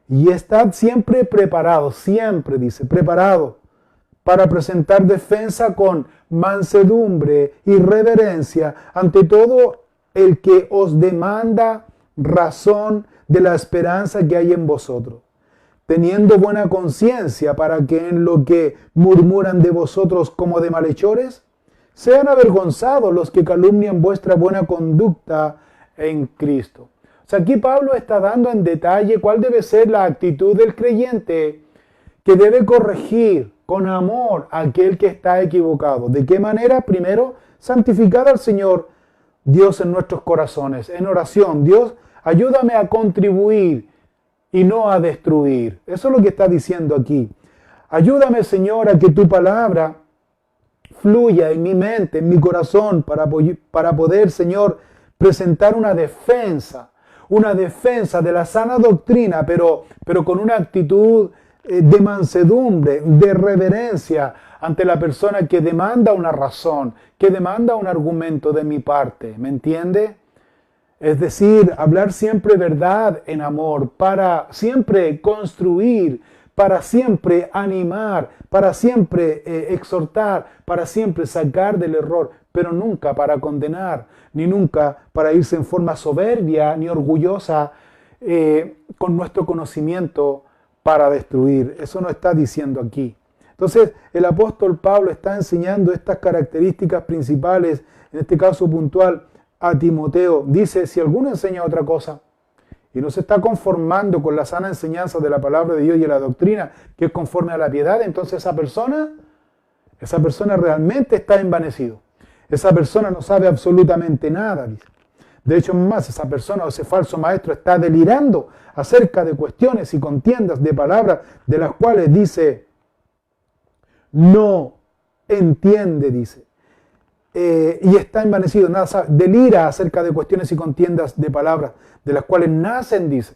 y estad siempre preparados, siempre dice, preparado, para presentar defensa con mansedumbre y reverencia ante todo el que os demanda razón de la esperanza que hay en vosotros, teniendo buena conciencia, para que en lo que murmuran de vosotros como de malhechores, sean avergonzados los que calumnian vuestra buena conducta en Cristo. O sea, aquí Pablo está dando en detalle cuál debe ser la actitud del creyente que debe corregir con amor a aquel que está equivocado. ¿De qué manera? Primero, santificar al Señor Dios en nuestros corazones, en oración. Dios, ayúdame a contribuir y no a destruir. Eso es lo que está diciendo aquí. Ayúdame, Señor, a que tu palabra fluya en mi mente, en mi corazón, para poder, Señor, presentar una defensa de la sana doctrina, pero con una actitud de mansedumbre, de reverencia ante la persona que demanda una razón, que demanda un argumento de mi parte. ¿Me entiende? Es decir, hablar siempre verdad en amor, para siempre construir, para siempre animar, para siempre exhortar, para siempre sacar del error, pero nunca para condenar, ni nunca para irse en forma soberbia ni orgullosa con nuestro conocimiento para destruir. Eso no está diciendo aquí. Entonces, el apóstol Pablo está enseñando estas características principales, en este caso puntual, a Timoteo. Dice, si alguno enseña otra cosa y no se está conformando con la sana enseñanza de la palabra de Dios y la doctrina, que es conforme a la piedad, entonces esa persona realmente está envanecido. Esa persona no sabe absolutamente nada, dice. De hecho, más, esa persona o ese falso maestro está delirando acerca de cuestiones y contiendas de palabras de las cuales dice, no entiende, dice. Y está envanecido, nada sabe, delira acerca de cuestiones y contiendas de palabras, de las cuales nacen, dice,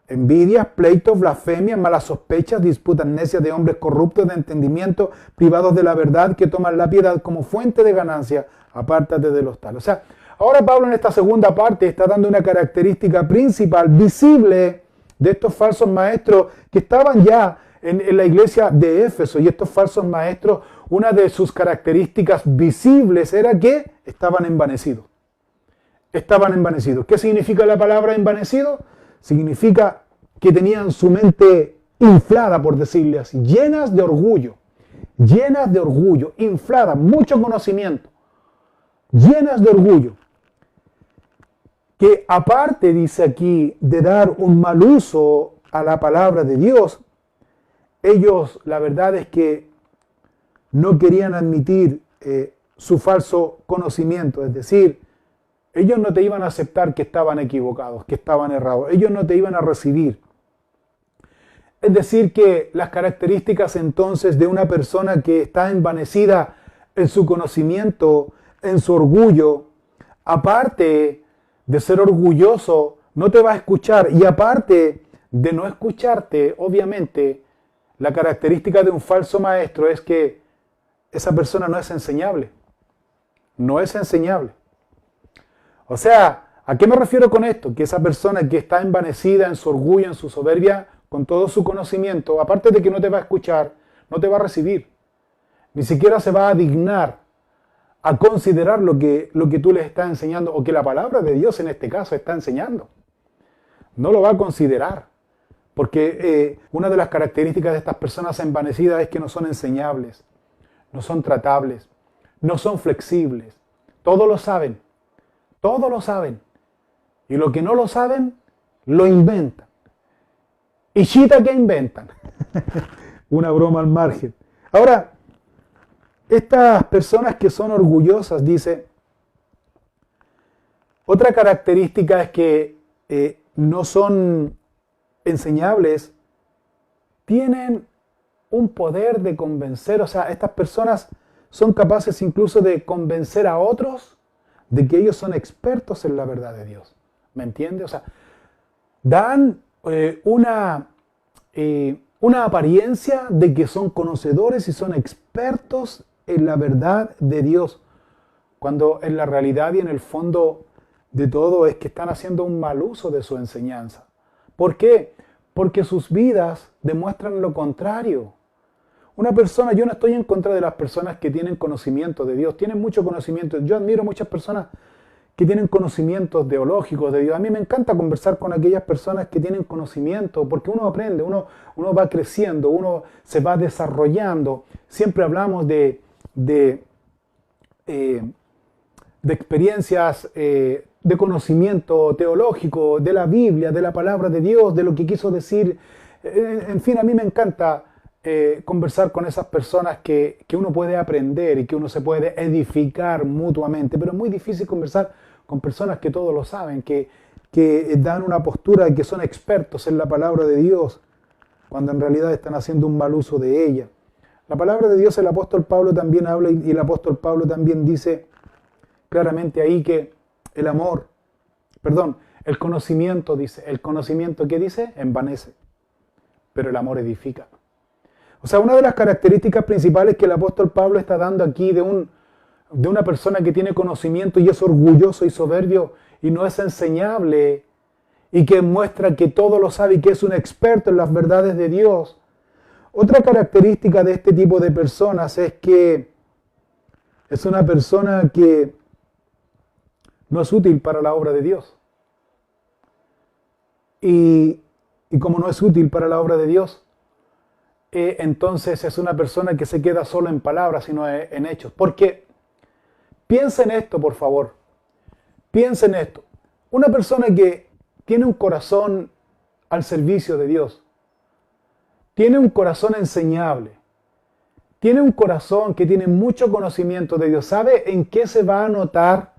envidias, pleitos, blasfemias, malas sospechas, disputas necias de hombres corruptos de entendimiento, privados de la verdad, que toman la piedad como fuente de ganancia. Apártate de los tales. O sea, ahora Pablo en esta segunda parte está dando una característica principal, visible, de estos falsos maestros que estaban ya en la iglesia de Éfeso. Y estos falsos maestros, una de sus características visibles era que estaban envanecidos. Estaban envanecidos. ¿Qué significa la palabra envanecido? Significa que tenían su mente inflada, por decirle así, llenas de orgullo, infladas, mucho conocimiento, llenas de orgullo. que aparte, dice aquí, de dar un mal uso a la palabra de Dios, ellos, la verdad es que no querían admitir su falso conocimiento, es decir, ellos no te iban a aceptar que estaban equivocados, que estaban errados, ellos no te iban a recibir. Es decir, que las características entonces de una persona que está envanecida en su conocimiento, en su orgullo, aparte de ser orgulloso, no te va a escuchar, y aparte de no escucharte, obviamente, la característica de un falso maestro es que esa persona no es enseñable. No es enseñable. O sea, ¿a qué me refiero con esto? Que esa persona que está envanecida en su orgullo, en su soberbia, con todo su conocimiento, aparte de que no te va a escuchar, no te va a recibir. Ni siquiera se va a dignar a considerar lo que tú les estás enseñando o que la palabra de Dios en este caso está enseñando. No lo va a considerar. Porque una de las características de estas personas envanecidas es que no son enseñables, no son tratables, no son flexibles. Todos lo saben. Todos lo saben. Y lo que no lo saben, lo inventan. Y chita que inventan. Una broma al margen. Ahora, estas personas que son orgullosas, dice, otra característica es que no son enseñables, tienen un poder de convencer. O sea, estas personas son capaces incluso de convencer a otros de que ellos son expertos en la verdad de Dios. ¿Me entiende? O sea, dan una apariencia de que son conocedores y son expertos en la verdad de Dios, cuando en la realidad y en el fondo de todo es que están haciendo un mal uso de su enseñanza. ¿Por qué? Porque sus vidas demuestran lo contrario. Una persona, yo no estoy en contra de las personas que tienen conocimiento de Dios, tienen mucho conocimiento. Yo admiro muchas personas que tienen conocimientos teológicos de Dios. A mí me encanta conversar con aquellas personas que tienen conocimiento, porque uno aprende, uno va creciendo, uno se va desarrollando. Siempre hablamos de experiencias de conocimiento teológico, de la Biblia, de la palabra de Dios, de lo que quiso decir. En fin, a mí me encanta conversar con esas personas que uno puede aprender y que uno se puede edificar mutuamente, pero es muy difícil conversar con personas que todo lo saben, que dan una postura de que son expertos en la palabra de Dios, cuando en realidad están haciendo un mal uso de ella. La palabra de Dios, el apóstol Pablo también habla, y el apóstol Pablo también dice claramente ahí que el conocimiento, dice, el conocimiento, ¿qué dice? Envanece, pero el amor edifica. O sea, una de las características principales que el apóstol Pablo está dando aquí de una persona que tiene conocimiento y es orgulloso y soberbio y no es enseñable y que muestra que todo lo sabe y que es un experto en las verdades de Dios. Otra característica de este tipo de personas es que es una persona que no es útil para la obra de Dios. Y como no es útil para la obra de Dios, entonces es una persona que se queda solo en palabras y no en hechos. Porque piensa en esto, por favor. Piensa en esto. Una persona que tiene un corazón al servicio de Dios, tiene un corazón enseñable, tiene un corazón que tiene mucho conocimiento de Dios. ¿Sabe en qué se va a notar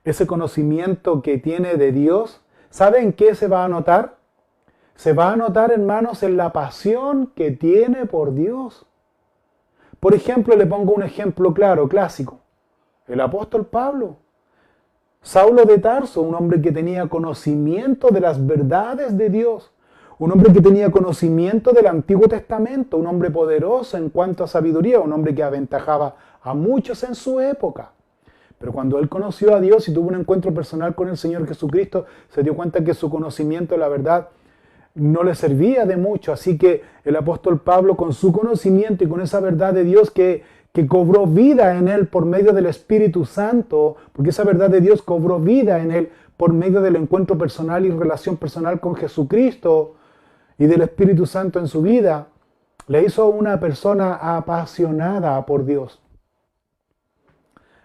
ese conocimiento que tiene de Dios? ¿Sabe en qué se va a notar? Se va a notar, hermanos, en la pasión que tiene por Dios. Por ejemplo, le pongo un ejemplo claro, clásico. El apóstol Pablo. Saulo de Tarso, un hombre que tenía conocimiento de las verdades de Dios. Un hombre que tenía conocimiento del Antiguo Testamento. Un hombre poderoso en cuanto a sabiduría. Un hombre que aventajaba a muchos en su época. Pero cuando él conoció a Dios y tuvo un encuentro personal con el Señor Jesucristo, se dio cuenta que su conocimiento de la verdad no le servía de mucho. Así que el apóstol Pablo, con su conocimiento y con esa verdad de Dios que cobró vida en él por medio del Espíritu Santo, porque esa verdad de Dios cobró vida en él por medio del encuentro personal y relación personal con Jesucristo y del Espíritu Santo en su vida, le hizo una persona apasionada por Dios.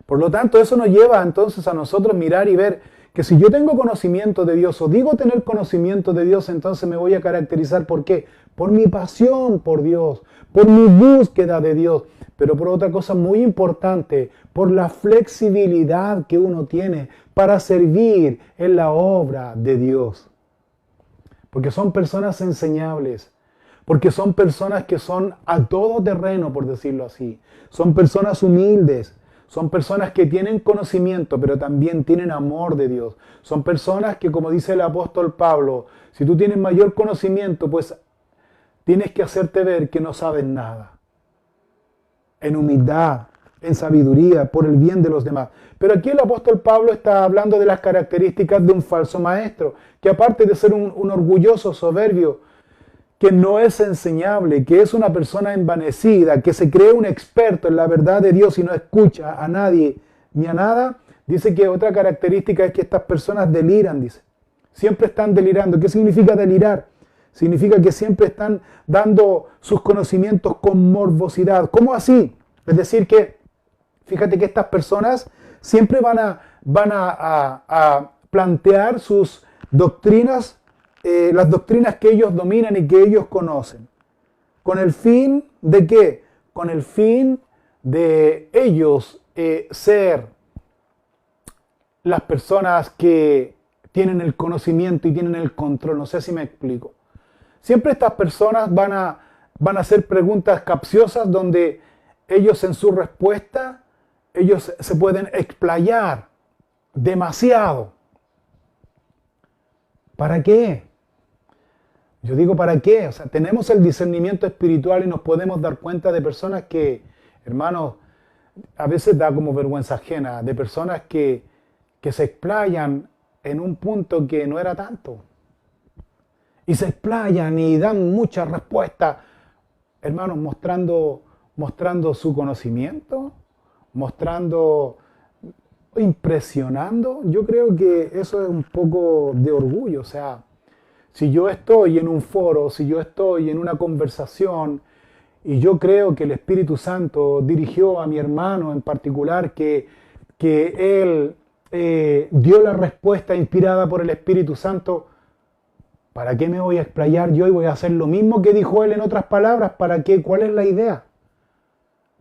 Por lo tanto, eso nos lleva entonces a nosotros mirar y ver que si yo tengo conocimiento de Dios o digo tener conocimiento de Dios, entonces me voy a caracterizar ¿por qué? Por mi pasión por Dios, por mi búsqueda de Dios, pero por otra cosa muy importante, por la flexibilidad que uno tiene para servir en la obra de Dios. Porque son personas enseñables, porque son personas que son a todo terreno, por decirlo así. Son personas humildes, son personas que tienen conocimiento, pero también tienen amor de Dios. Son personas que, como dice el apóstol Pablo, si tú tienes mayor conocimiento, pues tienes que hacerte ver que no sabes nada. En humildad, en sabiduría, por el bien de los demás. Pero aquí el apóstol Pablo está hablando de las características de un falso maestro, que aparte de ser un orgulloso soberbio, que no es enseñable, que es una persona envanecida, que se cree un experto en la verdad de Dios y no escucha a nadie ni a nada, dice que otra característica es que estas personas deliran, dice. Siempre están delirando. ¿Qué significa delirar? Significa que siempre están dando sus conocimientos con morbosidad. ¿Cómo así? Es decir que, fíjate que estas personas siempre van a plantear sus doctrinas, las doctrinas que ellos dominan y que ellos conocen. ¿Con el fin de qué? Con el fin de ellos ser las personas que tienen el conocimiento y tienen el control. No sé si me explico. Siempre estas personas van a hacer preguntas capciosas donde ellos en su respuesta, ellos se pueden explayar demasiado. ¿Para qué? Yo digo, ¿para qué? O sea, tenemos el discernimiento espiritual y nos podemos dar cuenta de personas que, hermanos, a veces da como vergüenza ajena, de personas que se explayan en un punto que no era tanto. Y se explayan y dan muchas respuestas, hermanos, mostrando su conocimiento, impresionando. Yo creo que eso es un poco de orgullo. O sea, si yo estoy en un foro, si yo estoy en una conversación y yo creo que el Espíritu Santo dirigió a mi hermano en particular, que él dio la respuesta inspirada por el Espíritu Santo, ¿para qué me voy a explayar yo y voy a hacer lo mismo que dijo él en otras palabras? ¿Para qué? ¿Cuál es la idea?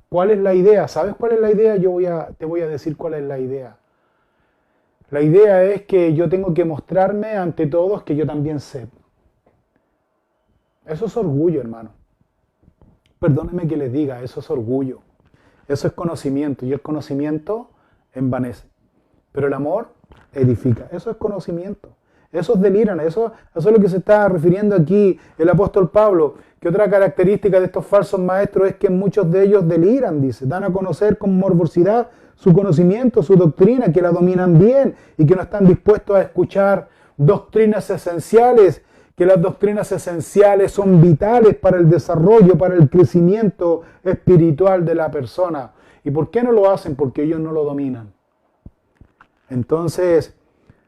¿Cuál es la idea? ¿Sabes cuál es la idea? Te voy a decir cuál es la idea. La idea es que yo tengo que mostrarme ante todos que yo también sé. Eso es orgullo, hermano. Perdónenme que les diga, eso es orgullo. Eso es conocimiento y el conocimiento envanece. Pero el amor edifica. Eso es conocimiento. Esos deliran, eso es lo que se está refiriendo aquí el apóstol Pablo, que otra característica de estos falsos maestros es que muchos de ellos deliran, dice, dan a conocer con morbosidad su conocimiento, su doctrina, que la dominan bien y que no están dispuestos a escuchar doctrinas esenciales, que las doctrinas esenciales son vitales para el desarrollo, para el crecimiento espiritual de la persona. ¿Y por qué no lo hacen? Porque ellos no lo dominan. Entonces,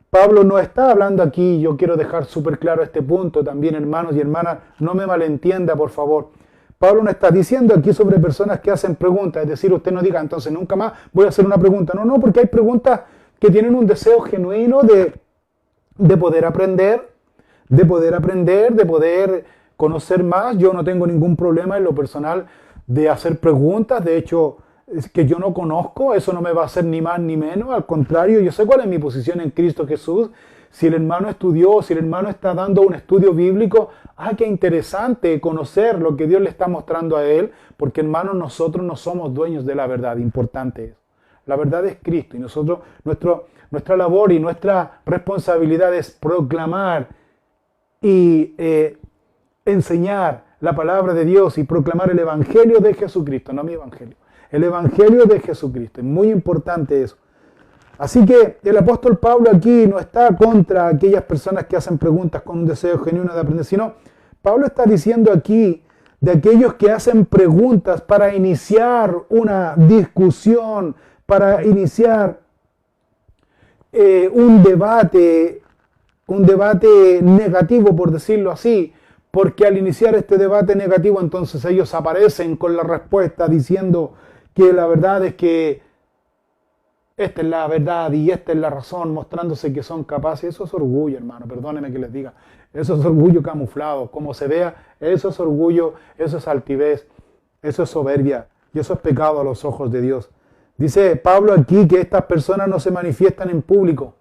Pablo no está hablando aquí, yo quiero dejar súper claro este punto también, hermanos y hermanas, no me malentienda, por favor. Pablo no está diciendo aquí sobre personas que hacen preguntas, es decir, usted no diga, entonces nunca más voy a hacer una pregunta. No, porque hay preguntas que tienen un deseo genuino de poder aprender, de poder conocer más. Yo no tengo ningún problema en lo personal de hacer preguntas, de hecho, es que yo no conozco, eso no me va a hacer ni más ni menos, al contrario, yo sé cuál es mi posición en Cristo Jesús. Si el hermano estudió, si el hermano está dando un estudio bíblico, qué interesante conocer lo que Dios le está mostrando a él, porque hermanos, nosotros no somos dueños de la verdad, importante es. La verdad es Cristo y nosotros, nuestra labor y nuestra responsabilidad es proclamar y enseñar la palabra de Dios y proclamar el Evangelio de Jesucristo, no mi Evangelio. El Evangelio de Jesucristo. Es muy importante eso. Así que el apóstol Pablo aquí no está contra aquellas personas que hacen preguntas con un deseo genuino de aprender, sino Pablo está diciendo aquí de aquellos que hacen preguntas para iniciar una discusión, para iniciar un debate negativo, por decirlo así, porque al iniciar este debate negativo, entonces ellos aparecen con la respuesta diciendo que la verdad es que esta es la verdad y esta es la razón, mostrándose que son capaces. Eso es orgullo, hermano, perdónenme que les diga. Eso es orgullo camuflado. Como se vea, eso es orgullo, eso es altivez, eso es soberbia y eso es pecado a los ojos de Dios. Dice Pablo aquí que estas personas no se manifiestan en público.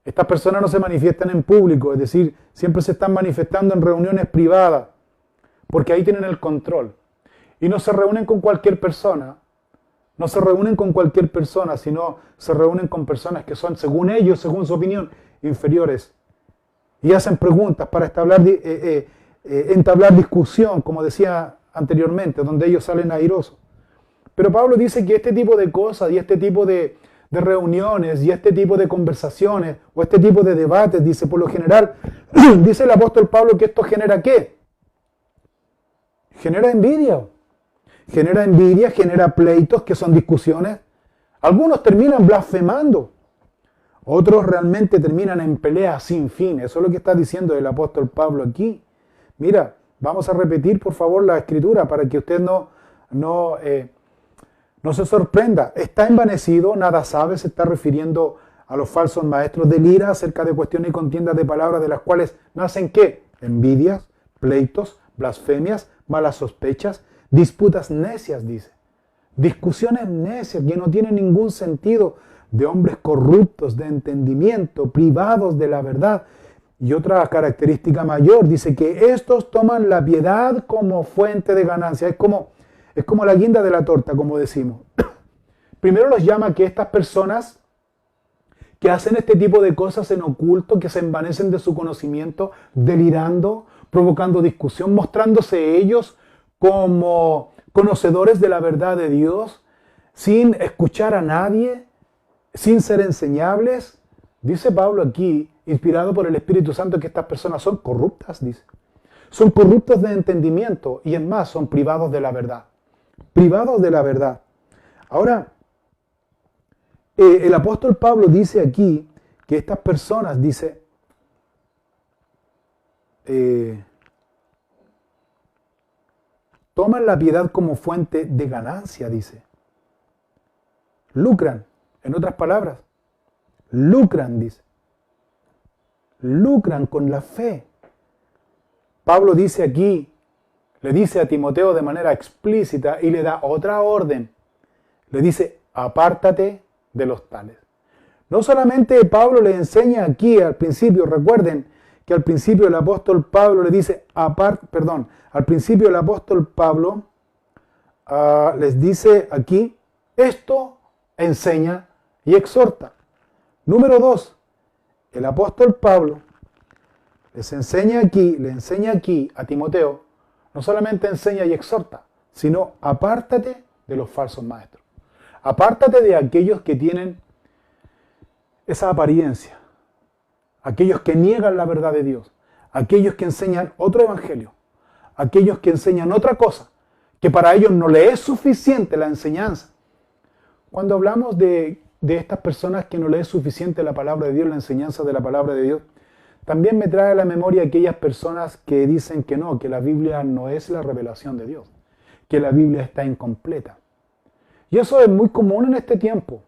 Estas personas no se manifiestan en público, es decir, siempre se están manifestando en reuniones privadas, porque ahí tienen el control. Y no se reúnen con cualquier persona, no se reúnen con cualquier persona, sino se reúnen con personas que son, según ellos, según su opinión, inferiores. Y hacen preguntas para entablar discusión, como decía anteriormente, donde ellos salen airosos. Pero Pablo dice que este tipo de cosas y este tipo de reuniones y este tipo de conversaciones o este tipo de debates, dice por lo general, dice el apóstol Pablo que esto genera ¿qué? Genera envidia. Genera envidia, genera pleitos que son discusiones. Algunos terminan blasfemando. Otros realmente terminan en peleas sin fin. Eso es lo que está diciendo el apóstol Pablo aquí. Mira, vamos a repetir por favor la escritura para que usted no se sorprenda. Está envanecido, nada sabe, se está refiriendo a los falsos maestros de ira acerca de cuestiones y contiendas de palabras de las cuales nacen ¿qué? Envidias, pleitos, blasfemias, malas sospechas, disputas necias, dice. Discusiones necias que no tienen ningún sentido, de hombres corruptos de entendimiento, privados de la verdad. Y otra característica mayor, dice que estos toman la piedad como fuente de ganancia. Es como la guinda de la torta, como decimos. Primero los llama que estas personas que hacen este tipo de cosas en oculto, que se envanecen de su conocimiento, delirando, provocando discusión, mostrándose ellos como conocedores de la verdad de Dios, sin escuchar a nadie, sin ser enseñables. Dice Pablo aquí, inspirado por el Espíritu Santo, que estas personas son corruptas, dice. Son corruptos de entendimiento y en más son privados de la verdad. Privados de la verdad. Ahora, el apóstol Pablo dice aquí que estas personas, dice, toman la piedad como fuente de ganancia, dice. Lucran, en otras palabras, lucran, dice. Lucran con la fe. Pablo dice aquí, le dice a Timoteo de manera explícita y le da otra orden. Le dice, apártate de los tales. No solamente Pablo le enseña aquí al principio, recuerden que al principio el apóstol Pablo le dice, al principio el apóstol Pablo les dice aquí, esto enseña y exhorta. Número 2, el apóstol Pablo le enseña aquí a Timoteo, no solamente enseña y exhorta, sino apártate de los falsos maestros. Apártate de aquellos que tienen esa apariencia, aquellos que niegan la verdad de Dios, aquellos que enseñan otro evangelio, aquellos que enseñan otra cosa, que para ellos no le es suficiente la enseñanza. Cuando hablamos de estas personas que no le es suficiente la palabra de Dios, la enseñanza de la palabra de Dios, también me trae a la memoria aquellas personas que dicen que no, que la Biblia no es la revelación de Dios, que la Biblia está incompleta. Y eso es muy común en este tiempo,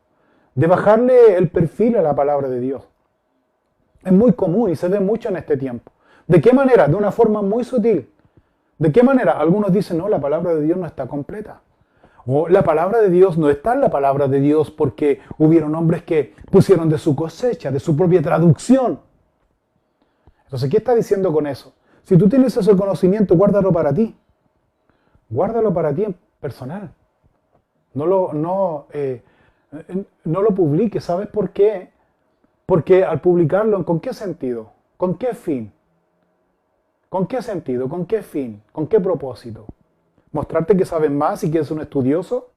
de bajarle el perfil a la palabra de Dios. Es muy común y se ve mucho en este tiempo. ¿De qué manera? De una forma muy sutil. ¿De qué manera? Algunos dicen, no, la palabra de Dios no está completa. O la palabra de Dios no está en la palabra de Dios porque hubieron hombres que pusieron de su cosecha, de su propia traducción. Entonces, ¿qué está diciendo con eso? Si tú tienes ese conocimiento, guárdalo para ti. Guárdalo para ti en personal. No lo publiques. ¿Sabes por qué? Porque al publicarlo, ¿con qué sentido? ¿Con qué fin? ¿Con qué sentido? ¿Con qué fin? ¿Con qué propósito? ¿Mostrarte que sabes más y que eres un estudioso?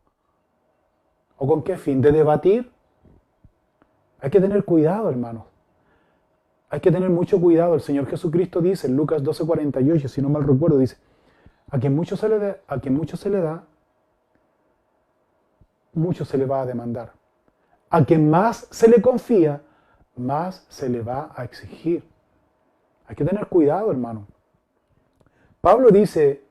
¿O con qué fin? ¿De debatir? Hay que tener cuidado, hermanos. Hay que tener mucho cuidado. El Señor Jesucristo dice en Lucas 12:48, si no mal recuerdo, dice, a quien mucho se le da, mucho se le va a demandar. A quien más se le confía, más se le va a exigir. Hay que tener cuidado, hermano. Pablo dice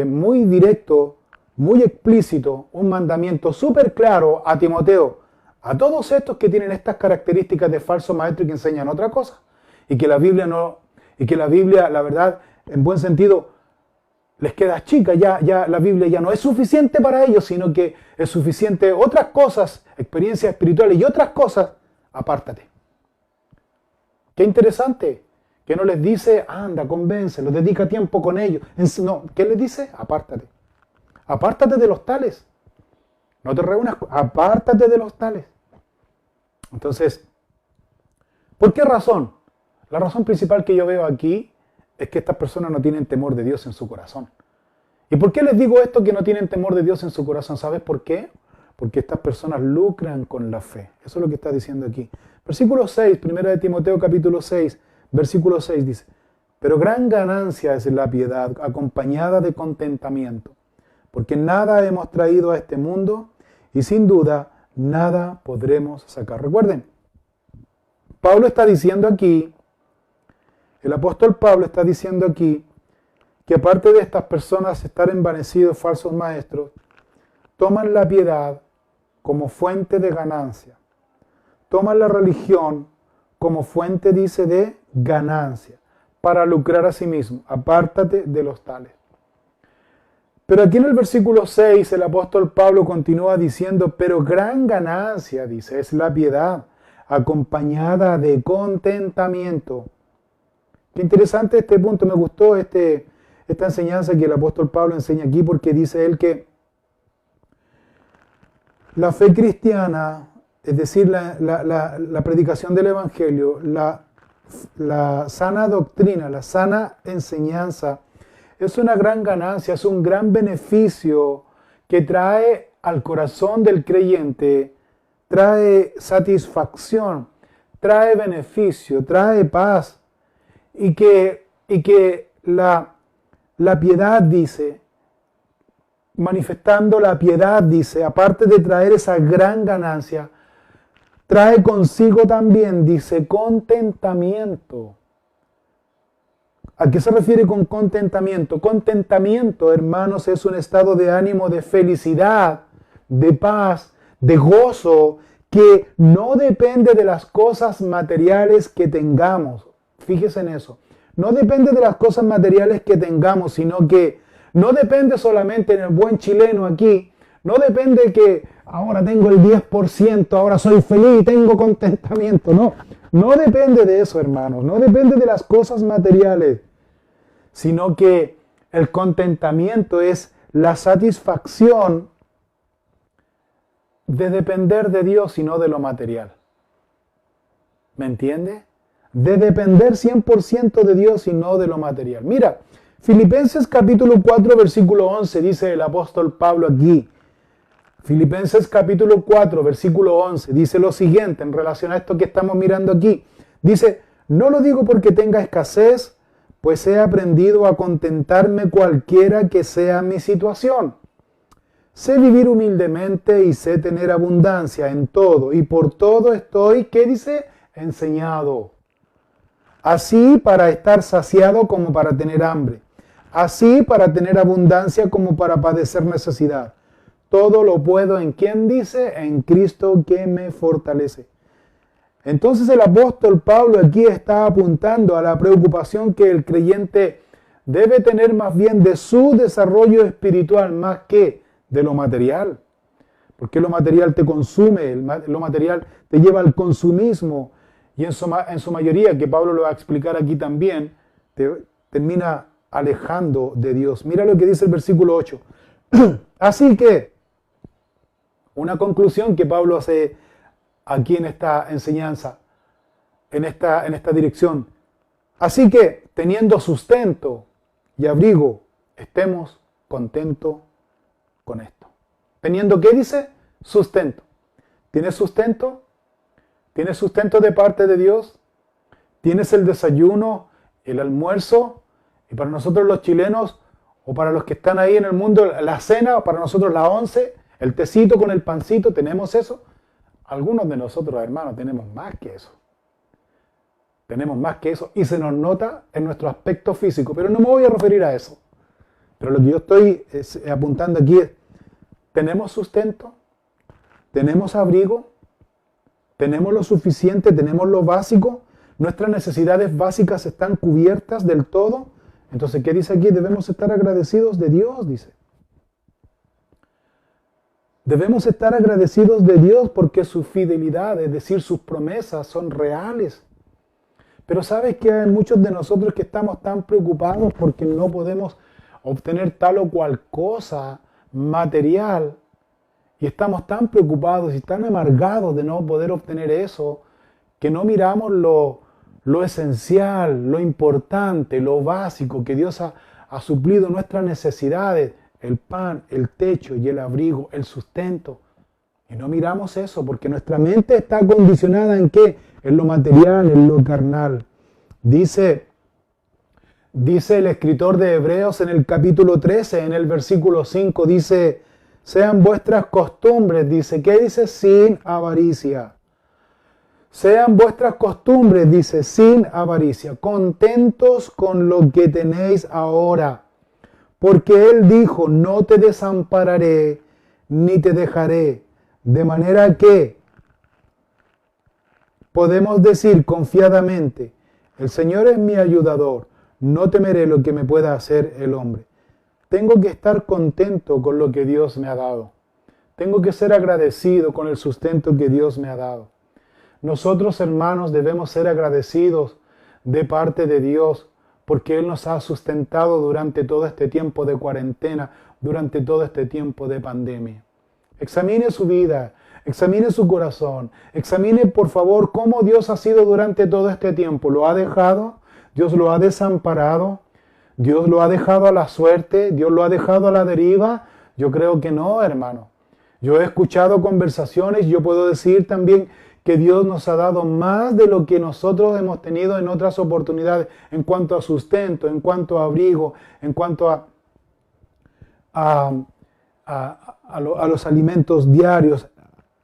muy directo, muy explícito, un mandamiento súper claro a Timoteo. A todos estos que tienen estas características de falso maestro y que enseñan otra cosa, y que la Biblia la verdad, en buen sentido, les queda chica, ya la Biblia ya no es suficiente para ellos, sino que es suficiente otras cosas, experiencias espirituales y otras cosas, apártate. Qué interesante, que no les dice, anda, convéncelos, dedica tiempo con ellos. No, ¿qué les dice? Apártate. Apártate de los tales. No te reúnas, apártate de los tales. Entonces, ¿por qué razón? La razón principal que yo veo aquí es que estas personas no tienen temor de Dios en su corazón. ¿Y por qué les digo esto, que no tienen temor de Dios en su corazón? ¿Sabes por qué? Porque estas personas lucran con la fe. Eso es lo que está diciendo aquí. Versículo 6, 1 de Timoteo capítulo 6, versículo 6 dice, pero gran ganancia es la piedad acompañada de contentamiento, porque nada hemos traído a este mundo y sin duda nada podremos sacar. Recuerden, Pablo está diciendo aquí, el apóstol Pablo está diciendo aquí, que aparte de estas personas estar envanecidos, falsos maestros, toman la piedad como fuente de ganancia. Toman la religión como fuente, dice, de ganancia, para lucrar a sí mismo. Apártate de los tales. Pero aquí en el versículo 6 el apóstol Pablo continúa diciendo, pero gran ganancia, dice, es la piedad, acompañada de contentamiento. Qué interesante este punto, me gustó esta enseñanza que el apóstol Pablo enseña aquí, porque dice él que la fe cristiana, es decir, la predicación del Evangelio, la sana doctrina, la sana enseñanza, es una gran ganancia, es un gran beneficio que trae al corazón del creyente, trae satisfacción, trae beneficio, trae paz, y que la piedad, dice, manifestando la piedad, dice, aparte de traer esa gran ganancia, trae consigo también, dice, contentamiento. ¿A qué se refiere con contentamiento? Contentamiento, hermanos, es un estado de ánimo de felicidad, de paz, de gozo, que no depende de las cosas materiales que tengamos. Fíjese en eso. No depende de las cosas materiales que tengamos, sino que no depende solamente en el buen chileno aquí. No depende que ahora tengo el 10%, ahora soy feliz, tengo contentamiento. No depende de eso, hermanos. No depende de las cosas materiales, sino que el contentamiento es la satisfacción de depender de Dios y no de lo material. ¿Me entiende? De depender 100% de Dios y no de lo material. Mira, Filipenses capítulo 4, versículo 11, dice el apóstol Pablo aquí. Filipenses capítulo 4, versículo 11, dice lo siguiente en relación a esto que estamos mirando aquí. Dice, no lo digo porque tenga escasez, pues he aprendido a contentarme cualquiera que sea mi situación. Sé vivir humildemente y sé tener abundancia en todo, y por todo estoy, ¿qué dice? Enseñado. Así para estar saciado como para tener hambre. Así para tener abundancia como para padecer necesidad. Todo lo puedo en ¿quién dice? En Cristo que me fortalece. Entonces el apóstol Pablo aquí está apuntando a la preocupación que el creyente debe tener más bien de su desarrollo espiritual más que de lo material. Porque lo material te consume, lo material te lleva al consumismo. Y en su mayoría, que Pablo lo va a explicar aquí también, te termina alejando de Dios. Mira lo que dice el versículo 8. Así que, una conclusión que Pablo hace aquí en esta enseñanza, en esta dirección. Así que, teniendo sustento y abrigo, estemos contentos con esto. Teniendo, ¿qué dice? Sustento. ¿Tienes sustento? ¿Tienes sustento de parte de Dios? ¿Tienes el desayuno, el almuerzo? Y para nosotros los chilenos, o para los que están ahí en el mundo, la cena, o para nosotros la once, el tecito con el pancito, ¿tenemos eso? Algunos de nosotros, hermanos, tenemos más que eso. Tenemos más que eso y se nos nota en nuestro aspecto físico, pero no me voy a referir a eso. Pero lo que yo estoy apuntando aquí es, ¿tenemos sustento? ¿Tenemos abrigo? ¿Tenemos lo suficiente? ¿Tenemos lo básico? ¿Nuestras necesidades básicas están cubiertas del todo? Entonces, ¿qué dice aquí? Debemos estar agradecidos de Dios, dice. Debemos estar agradecidos de Dios porque su fidelidad, es decir, sus promesas son reales. Pero ¿sabes que hay muchos de nosotros que estamos tan preocupados porque no podemos obtener tal o cual cosa material? Y estamos tan preocupados y tan amargados de no poder obtener eso, que no miramos lo esencial, lo importante, lo básico, que Dios ha suplido nuestras necesidades, el pan, el techo y el abrigo, el sustento. Y no miramos eso porque nuestra mente está condicionada ¿en qué? En lo material, en lo carnal. Dice el escritor de Hebreos en el capítulo 13, en el versículo 5, dice, sean vuestras costumbres, dice, ¿qué dice? Sin avaricia. Sean vuestras costumbres, dice, sin avaricia, contentos con lo que tenéis ahora. Porque Él dijo, no te desampararé, ni te dejaré. De manera que podemos decir confiadamente, el Señor es mi ayudador, no temeré lo que me pueda hacer el hombre. Tengo que estar contento con lo que Dios me ha dado. Tengo que ser agradecido con el sustento que Dios me ha dado. Nosotros, hermanos, debemos ser agradecidos de parte de Dios porque Él nos ha sustentado durante todo este tiempo de cuarentena, durante todo este tiempo de pandemia. Examine su vida, examine su corazón, examine por favor cómo Dios ha sido durante todo este tiempo. ¿Lo ha dejado? ¿Dios lo ha desamparado? ¿Dios lo ha dejado a la suerte? ¿Dios lo ha dejado a la deriva? Yo creo que no, hermano. Yo he escuchado conversaciones y yo puedo decir también que Dios nos ha dado más de lo que nosotros hemos tenido en otras oportunidades, en cuanto a sustento, en cuanto a abrigo, en cuanto a los alimentos diarios,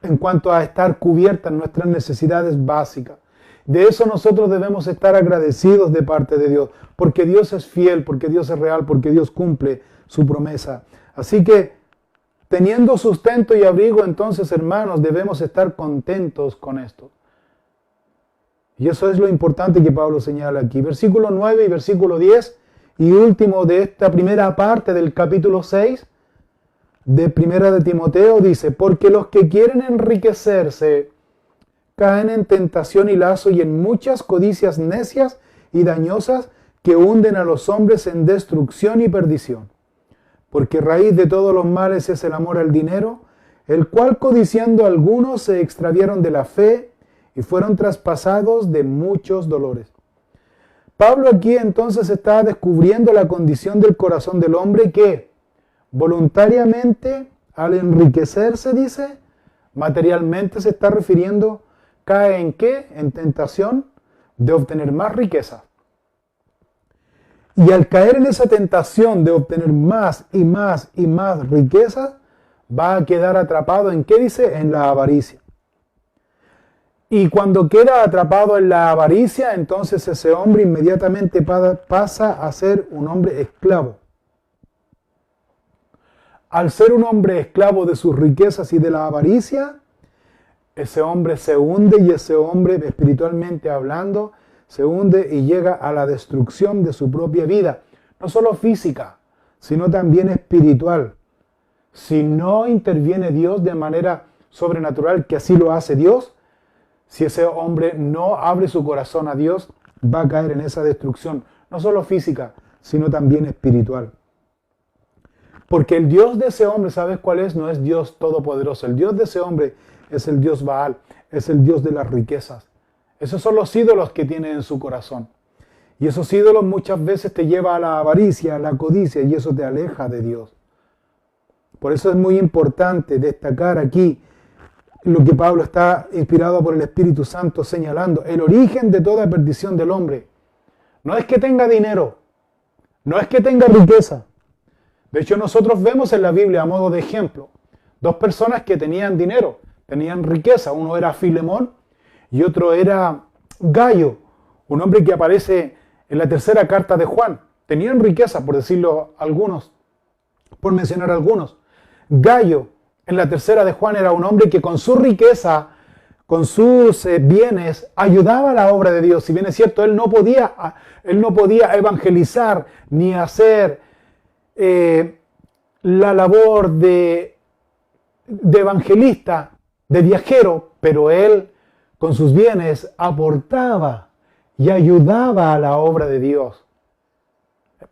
en cuanto a estar cubiertas nuestras necesidades básicas. De eso nosotros debemos estar agradecidos de parte de Dios, porque Dios es fiel, porque Dios es real, porque Dios cumple su promesa. Así que, teniendo sustento y abrigo, entonces, hermanos, debemos estar contentos con esto. Y eso es lo importante que Pablo señala aquí. Versículo 9 y versículo 10, y último de esta primera parte del capítulo 6, de Primera de Timoteo, dice, porque los que quieren enriquecerse caen en tentación y lazo y en muchas codicias necias y dañosas que hunden a los hombres en destrucción y perdición. Porque raíz de todos los males es el amor al dinero, el cual codiciando algunos se extraviaron de la fe y fueron traspasados de muchos dolores. Pablo aquí entonces está descubriendo la condición del corazón del hombre que voluntariamente, al enriquecerse, dice, materialmente se está refiriendo, cae en qué? En tentación de obtener más riqueza. Y al caer en esa tentación de obtener más y más y más riqueza, va a quedar atrapado en qué dice? En la avaricia. Y cuando queda atrapado en la avaricia, entonces ese hombre inmediatamente pasa a ser un hombre esclavo. Al ser un hombre esclavo de sus riquezas y de la avaricia, ese hombre se hunde y ese hombre, espiritualmente hablando, se hunde y llega a la destrucción de su propia vida. No solo física, sino también espiritual. Si no interviene Dios de manera sobrenatural, que así lo hace Dios, si ese hombre no abre su corazón a Dios, va a caer en esa destrucción. No solo física, sino también espiritual. Porque el Dios de ese hombre, ¿sabes cuál es? No es Dios todopoderoso. El Dios de ese hombre es el Dios Baal, es el Dios de las riquezas. Esos son los ídolos que tiene en su corazón. Y esos ídolos muchas veces te llevan a la avaricia, a la codicia, y eso te aleja de Dios. Por eso es muy importante destacar aquí lo que Pablo está inspirado por el Espíritu Santo señalando. El origen de toda perdición del hombre no es que tenga dinero, no es que tenga riqueza. De hecho, nosotros vemos en la Biblia, a modo de ejemplo, dos personas que tenían dinero, tenían riqueza. Uno era Filemón y otro era Gayo, un hombre que aparece en la tercera carta de Juan. Tenían riqueza, por decirlo algunos, por mencionar algunos. Gayo, en la tercera de Juan, era un hombre que con su riqueza con sus bienes ayudaba a la obra de Dios. Si bien es cierto, él no podía evangelizar ni hacer la labor de evangelista, de viajero, pero él con sus bienes aportaba y ayudaba a la obra de Dios.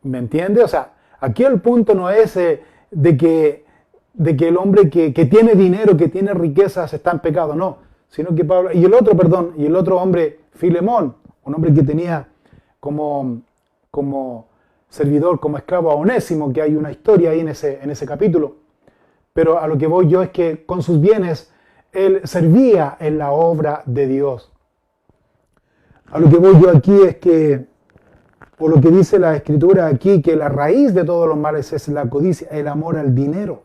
¿Me entiende? O sea, aquí el punto no es de que el hombre que tiene dinero, que tiene riquezas está en pecado, no. Sino que Pablo, y el otro hombre, Filemón, un hombre que tenía como servidor, como esclavo a Onésimo, que hay una historia ahí en ese capítulo. Pero a lo que voy yo es que con sus bienes él servía en la obra de Dios. A lo que voy yo aquí es que, por lo que dice la Escritura aquí, que la raíz de todos los males es la codicia, el amor al dinero.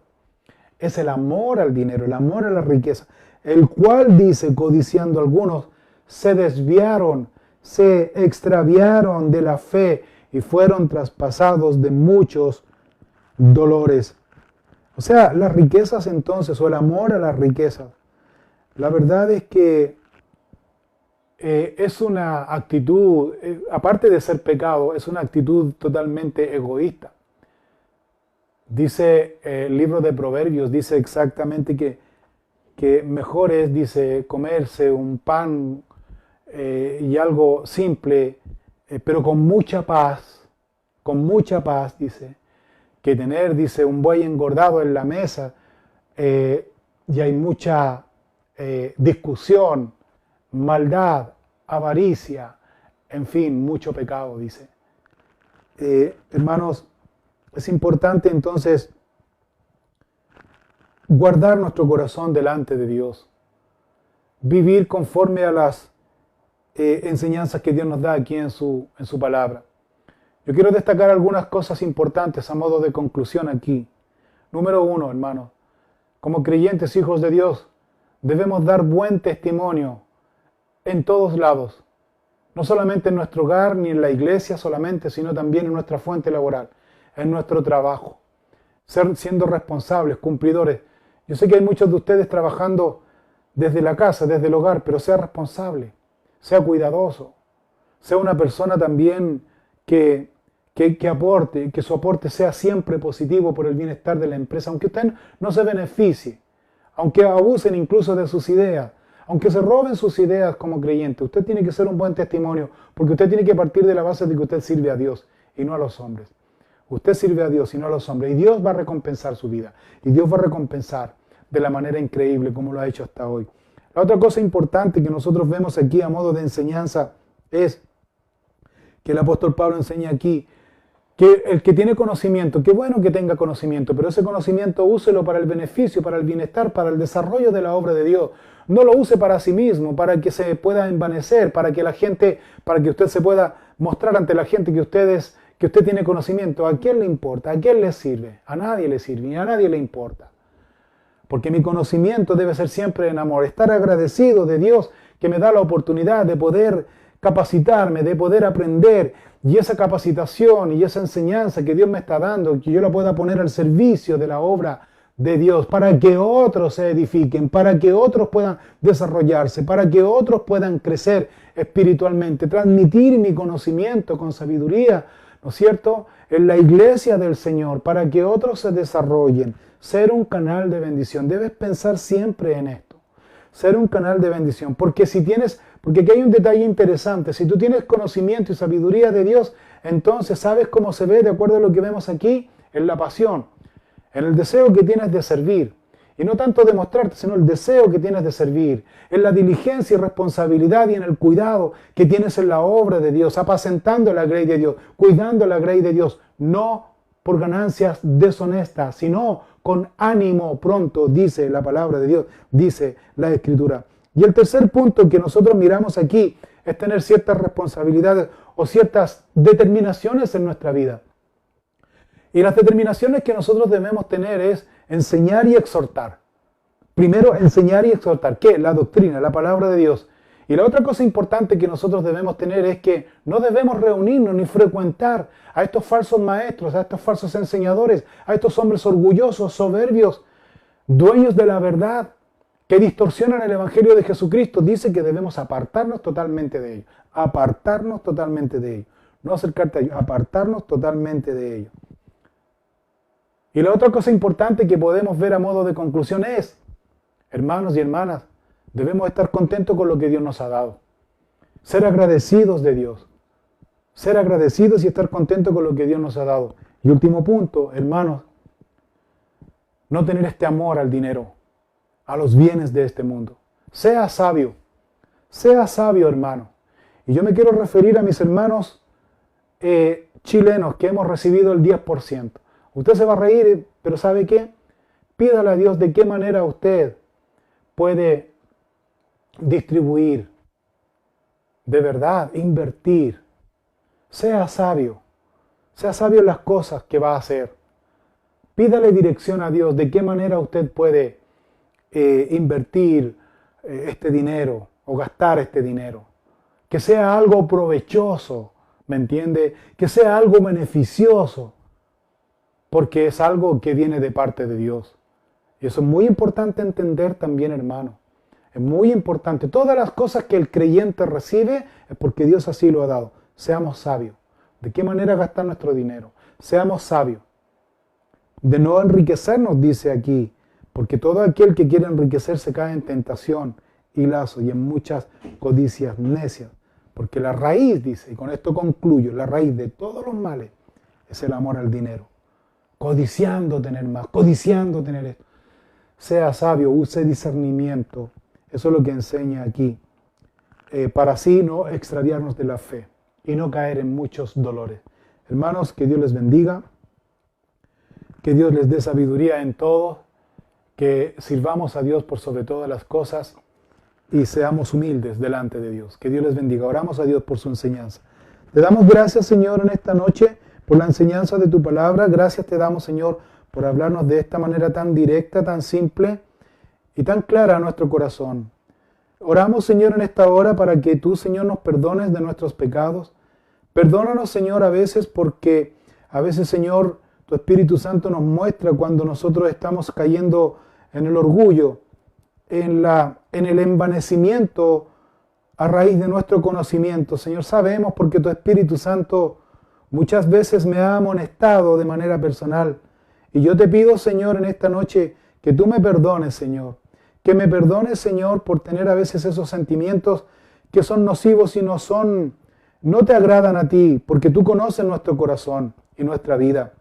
Es el amor al dinero, el amor a la riqueza, el cual, dice, codiciando algunos, se desviaron, se extraviaron de la fe y fueron traspasados de muchos dolores. O sea, las riquezas entonces, o el amor a las riquezas, la verdad es que es una actitud, aparte de ser pecado, es una actitud totalmente egoísta. Dice el libro de Proverbios, dice exactamente que mejor es, dice, comerse un pan y algo simple, pero con mucha paz, dice, que tener, dice, un buey engordado en la mesa y hay mucha discusión, maldad, avaricia, en fin, mucho pecado, dice. Hermanos, es importante entonces guardar nuestro corazón delante de Dios, vivir conforme a las enseñanzas que Dios nos da aquí en su palabra. Yo quiero destacar algunas cosas importantes a modo de conclusión aquí. Número 1, hermanos, como creyentes, hijos de Dios, debemos dar buen testimonio en todos lados, no solamente en nuestro hogar ni en la iglesia solamente, sino también en nuestra fuente laboral, en nuestro trabajo, siendo responsables, cumplidores. Yo sé que hay muchos de ustedes trabajando desde la casa, desde el hogar, pero sea responsable, sea cuidadoso, sea una persona también que aporte, que su aporte sea siempre positivo por el bienestar de la empresa, aunque usted no se beneficie, aunque abusen incluso de sus ideas, aunque se roben sus ideas como creyente, usted tiene que ser un buen testimonio, porque usted tiene que partir de la base de que usted sirve a Dios y no a los hombres. Usted sirve a Dios y no a los hombres, y Dios va a recompensar su vida, y Dios va a recompensar de la manera increíble como lo ha hecho hasta hoy. La otra cosa importante que nosotros vemos aquí a modo de enseñanza es que el apóstol Pablo enseña aquí que el que tiene conocimiento, qué bueno que tenga conocimiento, pero ese conocimiento úselo para el beneficio, para el bienestar, para el desarrollo de la obra de Dios. No lo use para sí mismo, para que se pueda envanecer, para que usted se pueda mostrar ante la gente que usted tiene conocimiento. ¿A quién le importa? ¿A quién le sirve? A nadie le sirve, ni a nadie le importa. Porque mi conocimiento debe ser siempre en amor, estar agradecido de Dios que me da la oportunidad de poder capacitarme, de poder aprender, y esa capacitación y esa enseñanza que Dios me está dando, que yo la pueda poner al servicio de la obra de Dios, para que otros se edifiquen, para que otros puedan desarrollarse, para que otros puedan crecer espiritualmente, transmitir mi conocimiento con sabiduría, ¿no es cierto?, en la iglesia del Señor, para que otros se desarrollen, ser un canal de bendición. Debes pensar siempre en esto, ser un canal de bendición, porque aquí hay un detalle interesante. Si tú tienes conocimiento y sabiduría de Dios, entonces sabes cómo se ve, de acuerdo a lo que vemos aquí, en la pasión, en el deseo que tienes de servir. Y no tanto de mostrarte, sino el deseo que tienes de servir, en la diligencia y responsabilidad y en el cuidado que tienes en la obra de Dios, apacentando la grey de Dios, cuidando la grey de Dios, no por ganancias deshonestas, sino con ánimo pronto, dice la palabra de Dios, dice la Escritura. Y el tercer punto que nosotros miramos aquí es tener ciertas responsabilidades o ciertas determinaciones en nuestra vida. Y las determinaciones que nosotros debemos tener es enseñar y exhortar. Primero, enseñar y exhortar. ¿Qué? La doctrina, la palabra de Dios. Y la otra cosa importante que nosotros debemos tener es que no debemos reunirnos ni frecuentar a estos falsos maestros, a estos falsos enseñadores, a estos hombres orgullosos, soberbios, dueños de la verdad, que distorsionan el Evangelio de Jesucristo, dice que debemos apartarnos totalmente de ellos. Apartarnos totalmente de ellos. No acercarte a ellos, apartarnos totalmente de ellos. Y la otra cosa importante que podemos ver a modo de conclusión es, hermanos y hermanas, debemos estar contentos con lo que Dios nos ha dado. Ser agradecidos de Dios. Ser agradecidos y estar contentos con lo que Dios nos ha dado. Y último punto, hermanos, no tener este amor al dinero, a los bienes de este mundo. Sea sabio, hermano. Y yo me quiero referir a mis hermanos chilenos que hemos recibido el 10%. Usted se va a reír, pero ¿sabe qué? Pídale a Dios de qué manera usted puede distribuir, de verdad, invertir. Sea sabio en las cosas que va a hacer. Pídale dirección a Dios de qué manera usted puede invertir este dinero o gastar este dinero. Que sea algo provechoso, ¿me entiende? Que sea algo beneficioso, porque es algo que viene de parte de Dios. Y eso es muy importante entender también, hermano. Es muy importante. Todas las cosas que el creyente recibe es porque Dios así lo ha dado. Seamos sabios. ¿De qué manera gastar nuestro dinero? Seamos sabios. De no enriquecernos, dice aquí, porque todo aquel que quiere enriquecerse cae en tentación y lazo y en muchas codicias necias. Porque la raíz, dice, y con esto concluyo, la raíz de todos los males es el amor al dinero. Codiciando tener más, codiciando tener esto. Sea sabio, use discernimiento. Eso es lo que enseña aquí. Para así no extraviarnos de la fe y no caer en muchos dolores. Hermanos, que Dios les bendiga. Que Dios les dé sabiduría en todo. Que sirvamos a Dios por sobre todas las cosas. Y seamos humildes delante de Dios. Que Dios les bendiga. Oramos a Dios por su enseñanza. Te damos gracias, Señor, en esta noche por la enseñanza de tu palabra. Gracias te damos, Señor, por hablarnos de esta manera tan directa, tan simple y tan clara a nuestro corazón. Oramos, Señor, en esta hora para que tú, Señor, nos perdones de nuestros pecados. Perdónanos, Señor, a veces porque a veces, Señor, tu Espíritu Santo nos muestra cuando nosotros estamos cayendo en el orgullo, en el envanecimiento a raíz de nuestro conocimiento. Señor, sabemos porque tu Espíritu Santo muchas veces me ha amonestado de manera personal. Y yo te pido, Señor, en esta noche que tú me perdones, Señor. Que me perdones, Señor, por tener a veces esos sentimientos que son nocivos y no te agradan a ti, porque tú conoces nuestro corazón y nuestra vida.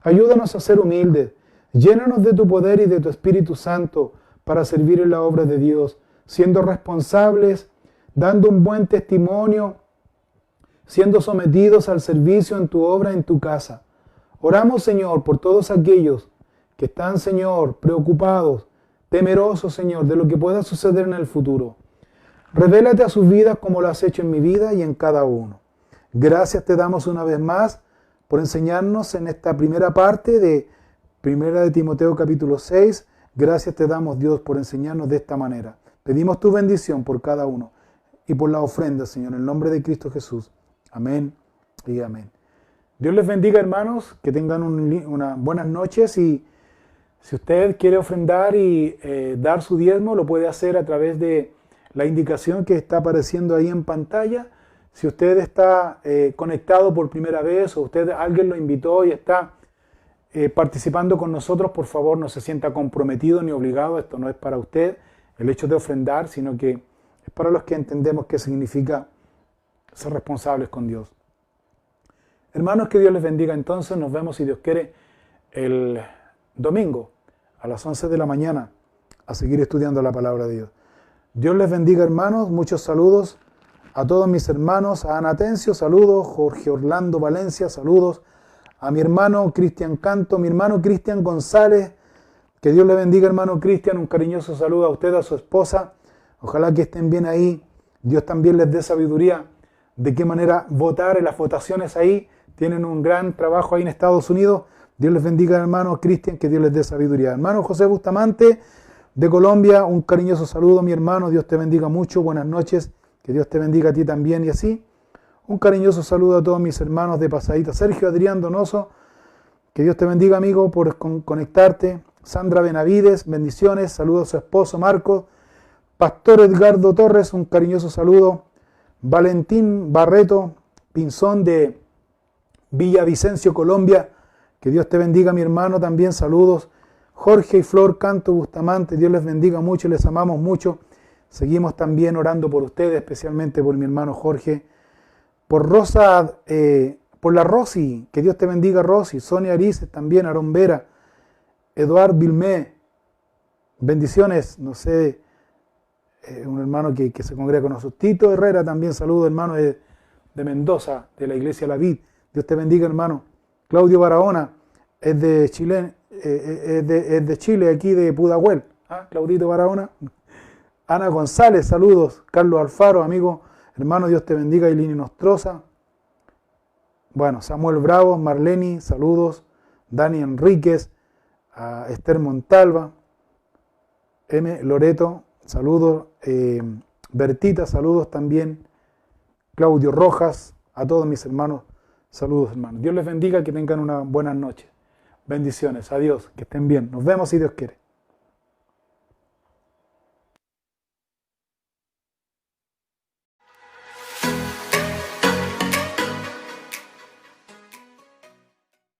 Ayúdanos a ser humildes. Llénanos de tu poder y de tu Espíritu Santo para servir en la obra de Dios, siendo responsables, dando un buen testimonio, siendo sometidos al servicio en tu obra, en tu casa. Oramos, Señor, por todos aquellos que están, Señor, preocupados, temerosos, Señor, de lo que pueda suceder en el futuro. Revélate a sus vidas como lo has hecho en mi vida y en cada uno. Gracias te damos una vez más por enseñarnos en esta primera parte de Primera de Timoteo capítulo 6. Gracias te damos, Dios, por enseñarnos de esta manera. Pedimos tu bendición por cada uno y por la ofrenda, Señor, en el nombre de Cristo Jesús. Amén y amén. Dios les bendiga, hermanos, que tengan unas buenas noches y si usted quiere ofrendar y dar su diezmo, lo puede hacer a través de la indicación que está apareciendo ahí en pantalla. Si usted está conectado por primera vez o alguien lo invitó y está participando con nosotros, por favor no se sienta comprometido ni obligado. Esto no es para usted el hecho de ofrendar, sino que es para los que entendemos qué significa ser responsables con Dios. Hermanos, que Dios les bendiga. Entonces nos vemos, si Dios quiere, el domingo a las 11 de la mañana a seguir estudiando la palabra de Dios. Dios les bendiga, hermanos. Muchos saludos a todos mis hermanos. A Ana Atencio, saludos. Jorge Orlando Valencia, saludos. A mi hermano Cristian Canto, mi hermano Cristian González. Que Dios le bendiga, hermano Cristian. Un cariñoso saludo a usted, a su esposa. Ojalá que estén bien ahí. Dios también les dé sabiduría de qué manera votar en las votaciones ahí. Tienen un gran trabajo ahí en Estados Unidos. Dios les bendiga, hermano Cristian, que Dios les dé sabiduría. Hermano José Bustamante, de Colombia, un cariñoso saludo, mi hermano. Dios te bendiga mucho. Buenas noches. Que Dios te bendiga a ti también y así. Un cariñoso saludo a todos mis hermanos de Pasadita. Sergio Adrián Donoso, que Dios te bendiga, amigo, por conectarte. Sandra Benavides, bendiciones, saludos a su esposo Marco. Pastor Edgardo Torres, un cariñoso saludo. Valentín Barreto Pinzón de Villavicencio, Colombia, que Dios te bendiga, mi hermano, también saludos. Jorge y Flor Canto Bustamante, Dios les bendiga mucho, les amamos mucho. Seguimos también orando por ustedes, especialmente por mi hermano Jorge. Por Rosa, por la Rosy, que Dios te bendiga, Rosy. Sonia Arices también, Aarón Vera. Eduard Vilmé, bendiciones, no sé, un hermano que se congrega con nosotros. Tito Herrera también, saludo, hermano de Mendoza, de la iglesia La Vid. Dios te bendiga, hermano. Claudio Barahona, es de Chile, aquí de Pudahuel. ¿Ah? Claudito Barahona. Ana González, saludos. Carlos Alfaro, amigo, hermano, Dios te bendiga. Ilini Nostroza. Bueno, Samuel Bravo, Marleni, saludos. Dani Enríquez, a Esther Montalva, M. Loreto, saludos. Bertita, saludos también. Claudio Rojas, a todos mis hermanos, saludos, hermanos. Dios les bendiga, que tengan una buena noche. Bendiciones, adiós, que estén bien. Nos vemos si Dios quiere.